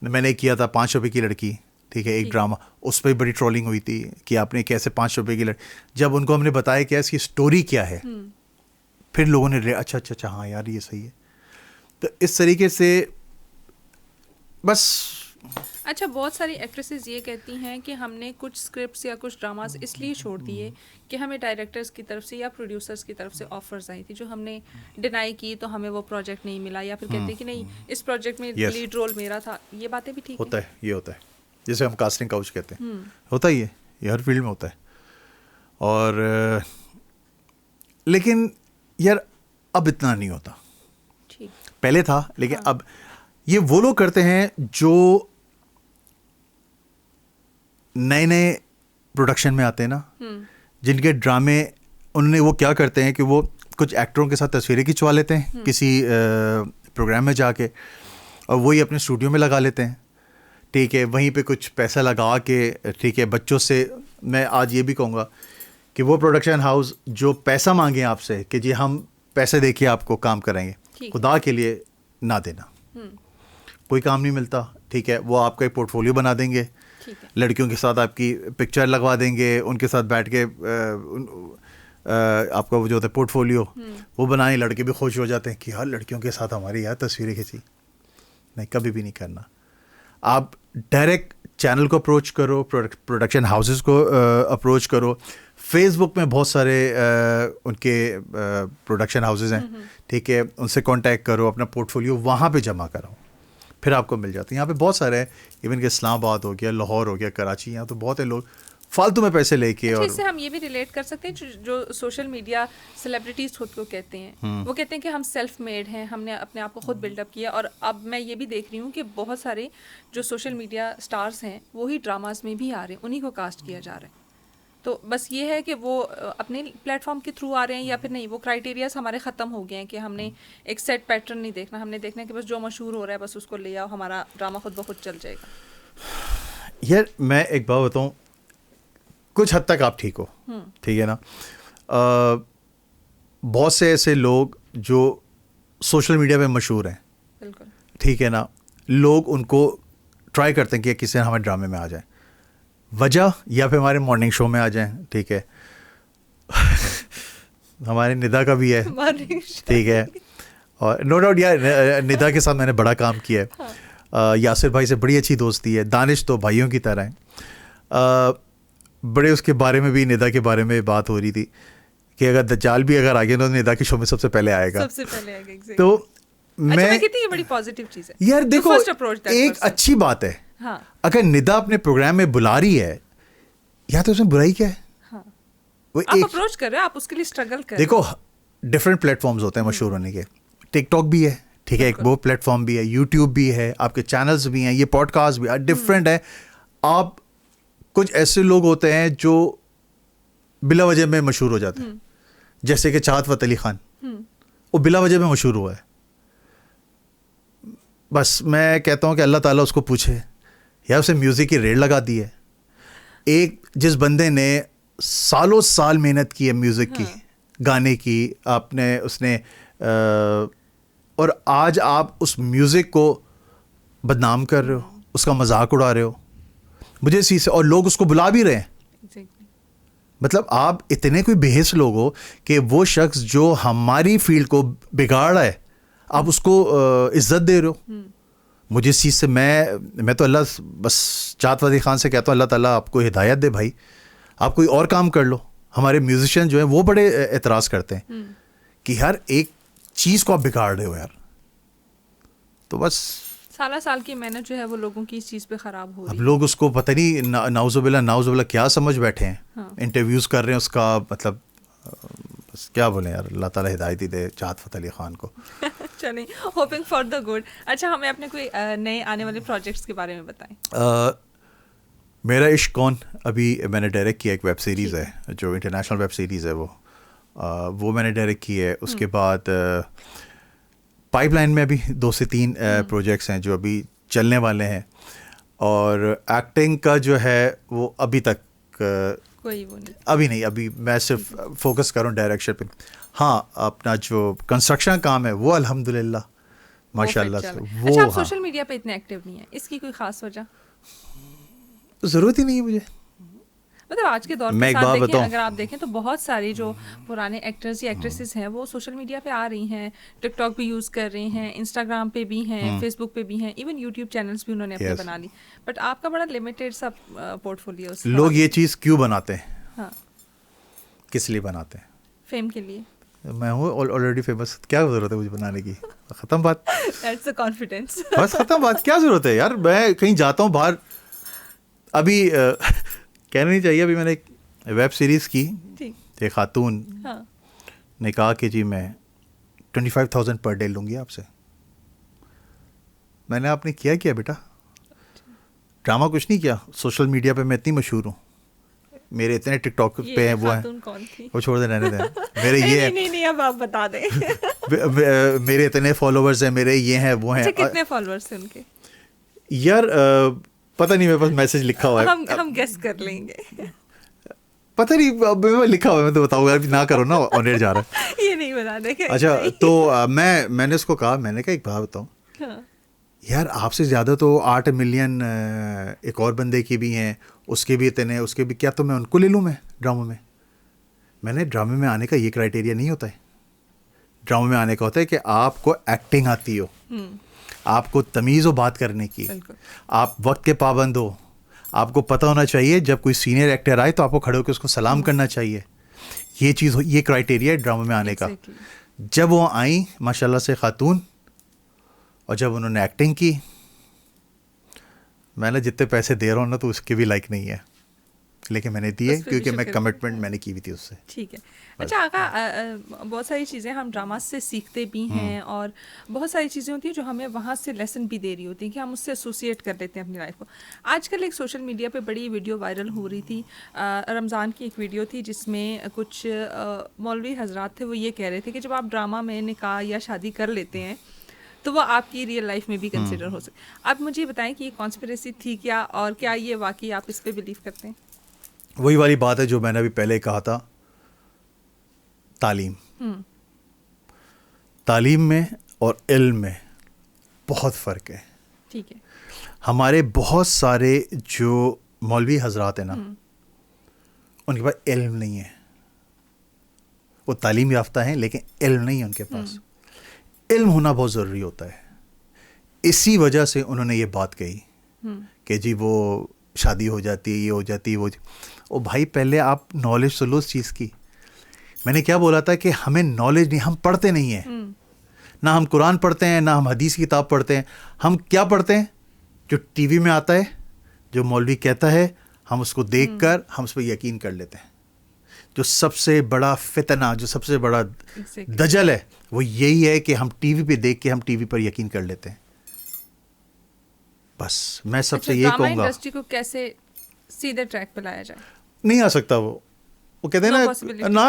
میں نے کیا تھا 5 روپے کی لڑکی, ٹھیک ہے, ایک ڈرامہ, اس پہ بڑی ٹرولنگ ہوئی تھی کہ آپ نے کیسے 5 روپے کی لڑکی. جب ان کو ہم نے بتایا کہ اس کی اسٹوری کیا ہے, پھر لوگوں نے اچھا اچھا اچھا ہاں یار یہ صحیح ہے. تو اس طریقے سے بس. اچھا بہت ساری ایکٹریسز یہ کہتی ہیں کہ ہم نے کچھ اسکرپٹس یا کچھ ڈراماز اس لیے چھوڑ دیے کہ ہمیں ڈائریکٹرز کی طرف سے یا پروڈیوسرز کی طرف سے آفرز آئی تھی جو ہم نے ڈینائی کی تو ہمیں وہ پروجیکٹ نہیں ملا, یا پھر کہتے ہیں کہ نہیں اس پروجیکٹ میں لیڈ رول میرا تھا. یہ باتیں بھی ٹھیک ہوتا ہے, یہ ہوتا ہے جسے ہم کاسٹنگ کاؤچ کہتے ہیں, ہوتا ہی ہے, یہ ہر فیلڈ میں ہوتا ہے. اور لیکن یار اب اتنا نہیں ہوتا, پہلے تھا لیکن اب یہ وہ لوگ کرتے ہیں جو نئے نئے پروڈکشن میں آتے ہیں نا, جن کے ڈرامے انہوں نے, وہ کیا کرتے ہیں کہ وہ کچھ ایکٹروں کے ساتھ تصویریں کھنچوا لیتے ہیں کسی پروگرام میں جا کے, اور وہی اپنے اسٹوڈیو میں لگا لیتے ہیں, ٹھیک ہے, وہیں پہ کچھ پیسہ لگا کے, ٹھیک ہے, بچوں سے. میں آج یہ بھی کہوں گا کہ وہ پروڈکشن ہاؤس جو پیسہ مانگیں آپ سے کہ جی ہم پیسے دے کے آپ کو کام کریں گے, خدا کے لیے نہ دینا, کوئی کام نہیں ملتا, ٹھیک ہے. وہ آپ کا ایک پورٹ فولیو بنا دیں گے, لڑکیوں کے ساتھ آپ کی پکچر لگوا دیں گے, ان کے ساتھ بیٹھ کے آپ کا وہ جو ہوتا ہے پورٹ فولیو وہ بنائیں, لڑکے بھی خوش ہو جاتے ہیں کہ یار لڑکیوں کے ساتھ ہماری یار تصویریں کھینچی. نہیں, کبھی بھی نہیں کرنا. آپ ڈائریکٹ چینل کو اپروچ کرو, پروڈکشن ہاؤسز کو اپروچ کرو. فیس بک میں بہت سارے ان کے پروڈکشن ہاؤسز ہیں, ٹھیک ہے, ان سے کانٹیکٹ کرو, اپنا پورٹ فولیو وہاں پہ جمع کرو, پھر آپ کو مل جاتے ہیں. یہاں پہ بہت سارے ہیں, ایون کہ اسلام آباد ہو گیا, لاہور ہو گیا, کراچی, یہاں تو بہت ہے لوگ فالتو میں پیسے لے کے. اور اس سے ہم یہ بھی ریلیٹ کر سکتے ہیں جو سوشل میڈیا سیلیبریٹیز خود کو کہتے ہیں, وہ کہتے ہیں کہ ہم سیلف میڈ ہیں, ہم نے اپنے آپ کو خود بلڈ اپ کیا. اور اب میں یہ بھی دیکھ رہی ہوں کہ بہت سارے جو سوشل میڈیا اسٹارس ہیں وہی ڈراماز میں بھی آ رہے ہیں, انہیں کو کاسٹ کیا جا رہا ہے. تو بس یہ ہے کہ وہ اپنے پلیٹ فارم کے تھرو آ رہے ہیں, یا پھر نہیں, وہ کرائیٹیریاز ہمارے ختم ہو گئے ہیں کہ ہم نے ایک سیٹ پیٹرن نہیں دیکھنا, ہم نے دیکھنا ہے کہ بس جو مشہور ہو رہا ہے بس اس کو لے آؤ, ہمارا ڈرامہ خود بخود چل جائے گا. یار میں ایک بات بتاؤں, کچھ حد تک آپ ٹھیک ہو, ٹھیک ہے نا. بہت سے ایسے لوگ جو سوشل میڈیا پہ مشہور ہیں, بالکل ٹھیک ہے نا, لوگ ان کو ٹرائی کرتے ہیں کہ کسی ہمارے ڈرامے میں آ جائیں, وجہ یا پھر ہمارے مارننگ شو میں آ جائیں, ٹھیک ہے. ہمارے ندا کا بھی ہے, ٹھیک ہے, اور نو ڈاؤٹ یار ندا کے ساتھ میں نے بڑا کام کیا ہے. یاسر بھائی سے بڑی اچھی دوستی ہے, دانش تو بھائیوں کی طرح ہیں. بڑے اس کے بارے میں بھی, ندا کے بارے میں بات ہو رہی تھی کہ اگر دجال بھی اگر آ گیا تو ندا کے شو میں سب سے پہلے آئے گا. سب سے پہلے آئے گا. تو میں کتنی یہ بڑی پازیٹیو چیز ہے یار دیکھو ایک اچھی بات ہے, اگر ندا اپنے پروگرام میں بلا رہی ہے یا تو اس میں برائی کیا ہے؟ آپ اپروچ کر رہے ہیں, آپ اس کے لیے اسٹرگل کر رہے ہیں. دیکھو ڈفرینٹ پلیٹ فارمز ہوتے ہیں مشہور ہونے کے, ٹک ٹاک بھی ہے, ٹھیک ہے, ایک وہ پلیٹ فارم بھی ہے, یوٹیوب بھی ہے, آپ کے چینلز بھی ہیں, یہ پوڈ کاسٹ بھی ڈفرینٹ ہے. آپ کچھ ایسے لوگ ہوتے ہیں جو بلا وجہ میں مشہور ہو جاتے ہیں, جیسے کہ چاہت فتح علی خان, وہ بلا وجہ میں مشہور ہوا ہے. بس میں کہتا ہوں کہ اللہ تعالیٰ اس کو پوچھے یا اسے میوزک کی ریڑھ لگا دی ہے. ایک جس بندے نے سالوں سال محنت کی ہے میوزک کی, گانے کی, آپ نے اس نے اور آج آپ اس میوزک کو بدنام کر رہے ہو, اس کا مذاق اڑا رہے ہو. مجھے اسی سے, اور لوگ اس کو بلا بھی رہے ہیں. مطلب آپ اتنے کوئی بےحس لوگ ہو کہ وہ شخص جو ہماری فیلڈ کو بگاڑ رہا ہے آپ اس کو عزت دے رہے ہو. مجھے اس چیز سے میں تو اللہ بس چاہت فتح خان سے کہتا ہوں اللہ تعالیٰ آپ کو ہدایت دے بھائی, آپ کوئی اور کام کر لو. ہمارے میوزیشین جو ہیں وہ بڑے اعتراض کرتے ہیں کہ یار ایک چیز کو آپ بگاڑ رہے ہو یار. تو بس سال کی محنت جو ہے وہ لوگوں کی اس چیز پہ خراب ہو رہی ہے. اب لوگ اس کو پتہ نہیں نعوذ باللہ کیا سمجھ بیٹھے ہیں, انٹرویوز کر رہے ہیں اس کا, مطلب بس کیا بولیں یار, اللہ تعالیٰ ہدایت ہی دے چاہت فتح علی خان کو. چلیں, ہوپنگ فار دا گڈ. اچھا ہمیں اپنے کوئی نئے آنے والے پروجیکٹس کے بارے میں بتائیں. میرا عشق کون ابھی میں نے ڈائریکٹ کیا, ایک ویب سیریز ہے جو انٹرنیشنل ویب سیریز ہے, وہ میں نے ڈائریکٹ کی ہے. اس کے بعد پائپ لائن میں ابھی 2 سے 3 پروجیکٹس ہیں جو ابھی چلنے والے ہیں. اور ایکٹنگ کا جو ہے وہ ابھی تک کوئی وہ نہیں, ابھی میں صرف فوکس کروں ڈائریکشن پہ. ہاں اپنا جو کنسٹرکشن کام ہے وہ الحمدللہ ماشاء اللہ سے وہ. اچھا آپ سوشل میڈیا پہ اتنے ایکٹیو نہیں ہیں, اس کی کوئی خاص وجہ؟ ضرورت ہی نہیں ہے مجھے. مطلب آج کے دور کے ساتھ دیکھیں, اگر آپ دیکھیں تو بہت ساری جو پرانے ایکٹرز یا ایکٹریسز ہیں وہ سوشل میڈیا پہ آ رہی ہیں, ٹک ٹاک بھی یوز کر رہے ہیں, انسٹاگرام پہ بھی ہیں, فیس بک پہ بھی ہیں, ایون یوٹیوب چینلس بھی انہوں نے اپنے بنا لی. بٹ آپ کا بڑا لمیٹیڈ سا پورٹ فولیو. لوگ یہ چیز کیوں بناتے ہیں؟ ہاں کس لیے بناتے ہیں؟ فیم کے لیے. میں ہوں آلریڈی فیمس, کیا ضرورت ہے مجھے بنانے کی؟ ختم بات. That's a confidence. بس ختم بات, کیا ضرورت ہے یار. میں کہیں جاتا ہوں باہر, ابھی کہنا نہیں چاہیے, ابھی میں نے ایک ویب سیریز کی, ایک خاتون نے کہا کہ جی میں 25,000 پر ڈے لوں گی آپ سے. میں نے آپ نے کیا بیٹا, ڈرامہ کچھ نہیں کیا. سوشل میڈیا پہ میں اتنی مشہور ہوں, میرے اتنے ٹک ٹاک پہ ہیں وہ ہیں, وہ چھوڑ دیں رہنے دیں. میرے یہ نہیں اب آپ بتا دیں. میرے اتنے فالوورز ہیں, میرے یہ ہیں وہ ہیں. کتنے فالوورز ہیں ان کے؟ یار پتہ نہیں, میرے پاس میسج لکھا ہوا ہے, ہم گیس کر لیں گے. پتہ نہیں لکھا ہوا ہے, میں تو بتاؤں گا, نہ کرو نا, آن ایئر جا رہا ہے. یہ نہیں بتا دیں. اچھا تو میں نے اس کو کہا, میں نے کہا ایک بات بتاؤں یار, آپ سے زیادہ تو 8 ملین ایک اور بندے کی بھی ہیں, اس کے بھی اتنے, اس کے بھی, کیا تو میں ان کو لے لوں میں ڈراموں میں؟ میں نے ڈرامے میں آنے کا یہ کرائٹیریا نہیں ہوتا ہے. ڈراموں میں آنے کا ہوتا ہے کہ آپ کو ایکٹنگ آتی ہو, آپ کو تمیز ہو بات کرنے کی, آپ وقت کے پابند ہو, آپ کو پتہ ہونا چاہیے جب کوئی سینئر ایکٹر آئے تو آپ کو کھڑے ہو کے اس کو سلام کرنا چاہیے. یہ چیز, یہ کرائٹیریا ہے ڈراموں میں آنے کا. جب وہ آئیں ماشاء اللہ سے خاتون, اور جب انہوں نے ایکٹنگ کی, میں نے جتنے پیسے دے رہا ہوں نا تو اس کے بھی لائک نہیں ہے, لیکن میں نے دیے کیونکہ میں کمٹمنٹ میں نے کی ہوئی تھی اس سے. ٹھیک ہے. اچھا آقا, بہت ساری چیزیں ہم ڈراماز سے سیکھتے بھی ہیں, اور بہت ساری چیزیں ہوتی ہیں جو ہمیں وہاں سے لیسن بھی دے رہی ہوتی ہیں کہ ہم اس سے ایسوسیٹ کر لیتے ہیں اپنی لائف کو. آج کل ایک سوشل میڈیا پہ بڑی ویڈیو وائرل ہو رہی تھی, رمضان کی ایک ویڈیو تھی جس میں کچھ مولوی حضرات تھے, وہ یہ کہہ رہے تھے کہ جب آپ ڈرامہ میں نکاح یا شادی کر لیتے ہیں تو وہ آپ کی ریئل لائف میں بھی کنسیڈر ہو سکے. آپ مجھے بتائیں کہ یہ کانسپریسی تھی کیا, اور کیا یہ واقعی آپ اس پہ بلیو کرتے ہیں؟ وہی والی بات ہے جو میں نے ابھی پہلے کہا تھا, تعلیم میں اور علم میں بہت فرق ہے. ٹھیک ہے. ہمارے بہت سارے جو مولوی حضرات ہیں نا, ان کے پاس علم نہیں ہے. وہ تعلیم یافتہ ہیں لیکن علم نہیں ہے ان کے پاس. علم ہونا بہت ضروری ہوتا ہے. اسی وجہ سے انہوں نے یہ بات کہی کہ جی وہ شادی ہو جاتی ہے, یہ ہو جاتی ہے, وہ. او بھائی پہلے آپ نالج تو لو اس چیز کی. میں نے کیا بولا تھا کہ ہمیں نالج نہیں, ہم پڑھتے نہیں ہیں, نہ ہم قرآن پڑھتے ہیں، نہ ہم حدیث کی کتاب پڑھتے ہیں. ہم کیا پڑھتے ہیں؟ جو ٹی وی میں آتا ہے، جو مولوی کہتا ہے، ہم اس کو دیکھ کر ہم اس پہ یقین کر لیتے ہیں. جو سب سے بڑا فتنہ، جو سب سے بڑا دجل ہے، وہ یہی ہے کہ ہم ٹی وی پہ دیکھ کے ہم ٹی وی پر یقین کر لیتے ہیں. بس میں سب سے یہ کہوں گا، انڈسٹری کو کیسے سیدھے ٹریک پہ لایا جائے؟ نہیں آ سکتا. وہ کہتے ہیں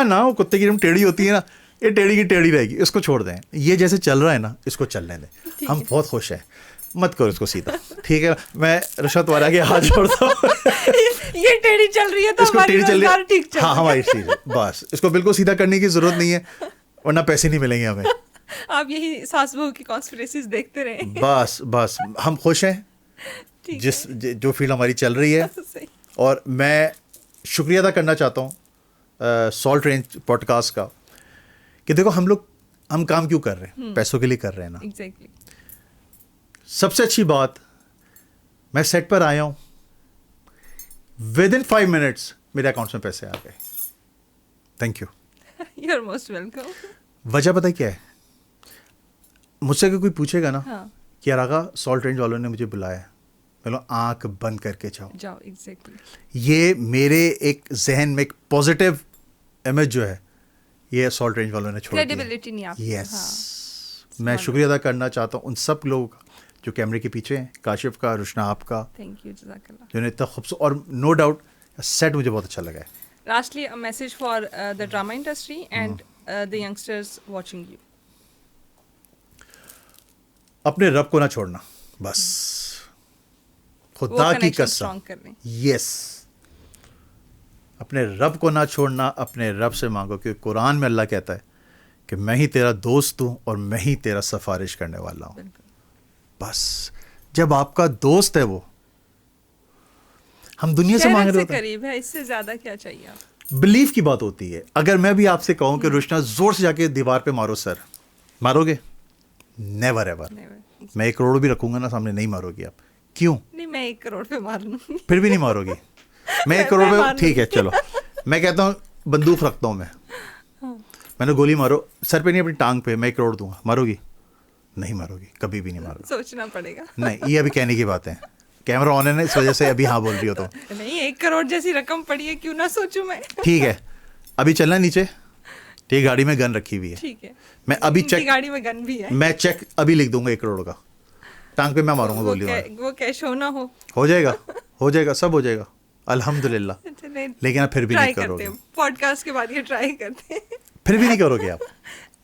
نا وہ کتے کی ٹیڑھی ہوتی ہے نا، یہ ٹیڑھی کی ٹیڑھی رہے گی، اس کو چھوڑ دیں. یہ جیسے چل رہا ہے نا، اس کو چلنے دیں. ہم بہت خوش ہیں، مت کرو اس کو سیدھا. ٹھیک ہے، میں رشوت والا کے ہاتھ چھوڑتا ہوں. یہ ٹیڑھی چل رہی ہے تو ہماری روزگار ٹھیک چل رہا ہے. ہاں ہماری چیز ہے، بس اس کو بالکل سیدھا کرنے کی ضرورت نہیں ہے، ورنہ پیسے نہیں ملیں گے ہمیں. آپ یہی ساس بہو کی کانسپریسیز دیکھتے رہیں. بس ہم خوش ہیں جو فیلڈ ہماری چل رہی ہے. اور میں شکریہ ادا کرنا چاہتا ہوں سالٹ رینج پوڈ کاسٹ کا، کہ دیکھو ہم کام کیوں کر رہے ہیں؟ پیسوں کے لیے کر رہے ہیں نا. ایگزیکٹلی. سب سے اچھی بات، میں سیٹ پر آیا ہوں، ود ان 5 منٹس میرے اکاؤنٹس میں پیسے آ گئے. Thank you. You are most welcome. وجہ پتہ کیا ہے؟ مجھ سے کوئی پوچھے گا نا کہ یار آقا سالٹ رینج والوں نے مجھے بلایا، میں آنکھ بند کر کے جاؤ. ایگزیکٹلی. یہ میرے ایک ذہن میں ایک پازیٹیو امیج جو ہے، یہ سالٹ رینج والوں نے چھوڑ دیا. کریڈیبلٹی نہیں آپ. یس، میں شکریہ ادا کرنا چاہتا ہوں ان سب لوگوں کا جو کیمرے کے پیچھے ہیں، کاشف کا، رشنا آپ کا، تھینک یو، جزاک اللہ، جو نے اتنا خوبصورت. اور نو ڈاؤٹ سیٹ مجھے بہت اچھا لگا ہے. Lastly a message for the drama industry and the youngsters watching you. اپنے رب کو نہ چھوڑنا، بس خدا کی قسم. یس، اپنے رب کو نہ چھوڑنا، اپنے رب سے مانگو، کہ قرآن میں اللہ کہتا ہے کہ میں ہی تیرا دوست ہوں اور میں ہی تیرا سفارش کرنے والا ہوں. بس جب آپ کا دوست ہے وہ، ہم دنیا سے مانگ رہے ہوتے ہیں، قریب ہے، اس سے زیادہ کیا چاہیے آپ. بلیف کی بات ہوتی ہے. اگر میں بھی آپ سے کہوں کہ روشنا زور سے جا کے دیوار پہ مارو سر، مارو گے؟ Never ever. میں 1 کروڑ بھی رکھوں گا نا سامنے، نہیں مارو گے آپ. کیوں؟ نہیں، میں 1 کروڑ پہ مار لوں گی. پھر بھی نہیں مارو گی. میں 1 کروڑ پہ، ٹھیک ہے چلو، میں کہتا ہوں بندوق رکھتا ہوں میں نے گولی مارو سر پہ نہیں، اپنی ٹانگ پہ، میں 1 کروڑ دوں گا. مارو گی؟ نہیں مارو گی، کبھی بھی نہیں مارو گی. سوچنا پڑے گا. نہیں، یہ ابھی کہنے کی بات ہے، کیمرہ آن ہے نا، اس وجہ سے ابھی ہاں بول رہی ہو. تو نہیں، 1 کروڑ جیسی رقم پڑی ہے، کیوں نہ سوچوں میں. ٹھیک ہے، ابھی چلنا نیچے. ٹھیک، گاڑی میں گن رکھی ہوئی ہے. ٹھیک ہے، میں ابھی چیک، گاڑی میں گن بھی ہے، میں چیک ابھی لکھ دوں گا 1 کروڑ کا. ٹانگ پہ میں ماروں گا گولی. وہ کیش ہو نہ ہو جائے گا، ہو جائے گا، سب ہو جائے گا الحمد للہ. لیکن آپ پھر بھی نہیں کرو گے. پوڈ کاسٹ کے بعد یہ ٹرائی کرتے ہیں. پھر بھی نہیں کرو گے آپ.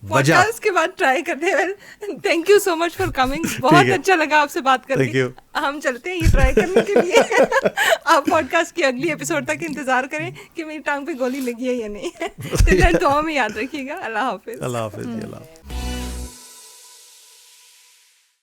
پوڈ کاسٹ کے بعد ٹرائی کرتے ہیں. Thank you so much for coming. بہت اچھا لگا آپ سے بات کر کے. ہم چلتے ہیں یہ ٹرائی کرنے کے لیے. آپ پوڈ کاسٹ کی اگلی ایپیسوڈ تک انتظار کریں کہ میری ٹانگ پہ گولی لگی ہے یا نہیں. دعا میں یاد رکھیے گا. اللہ حافظ. اللہ حافظ.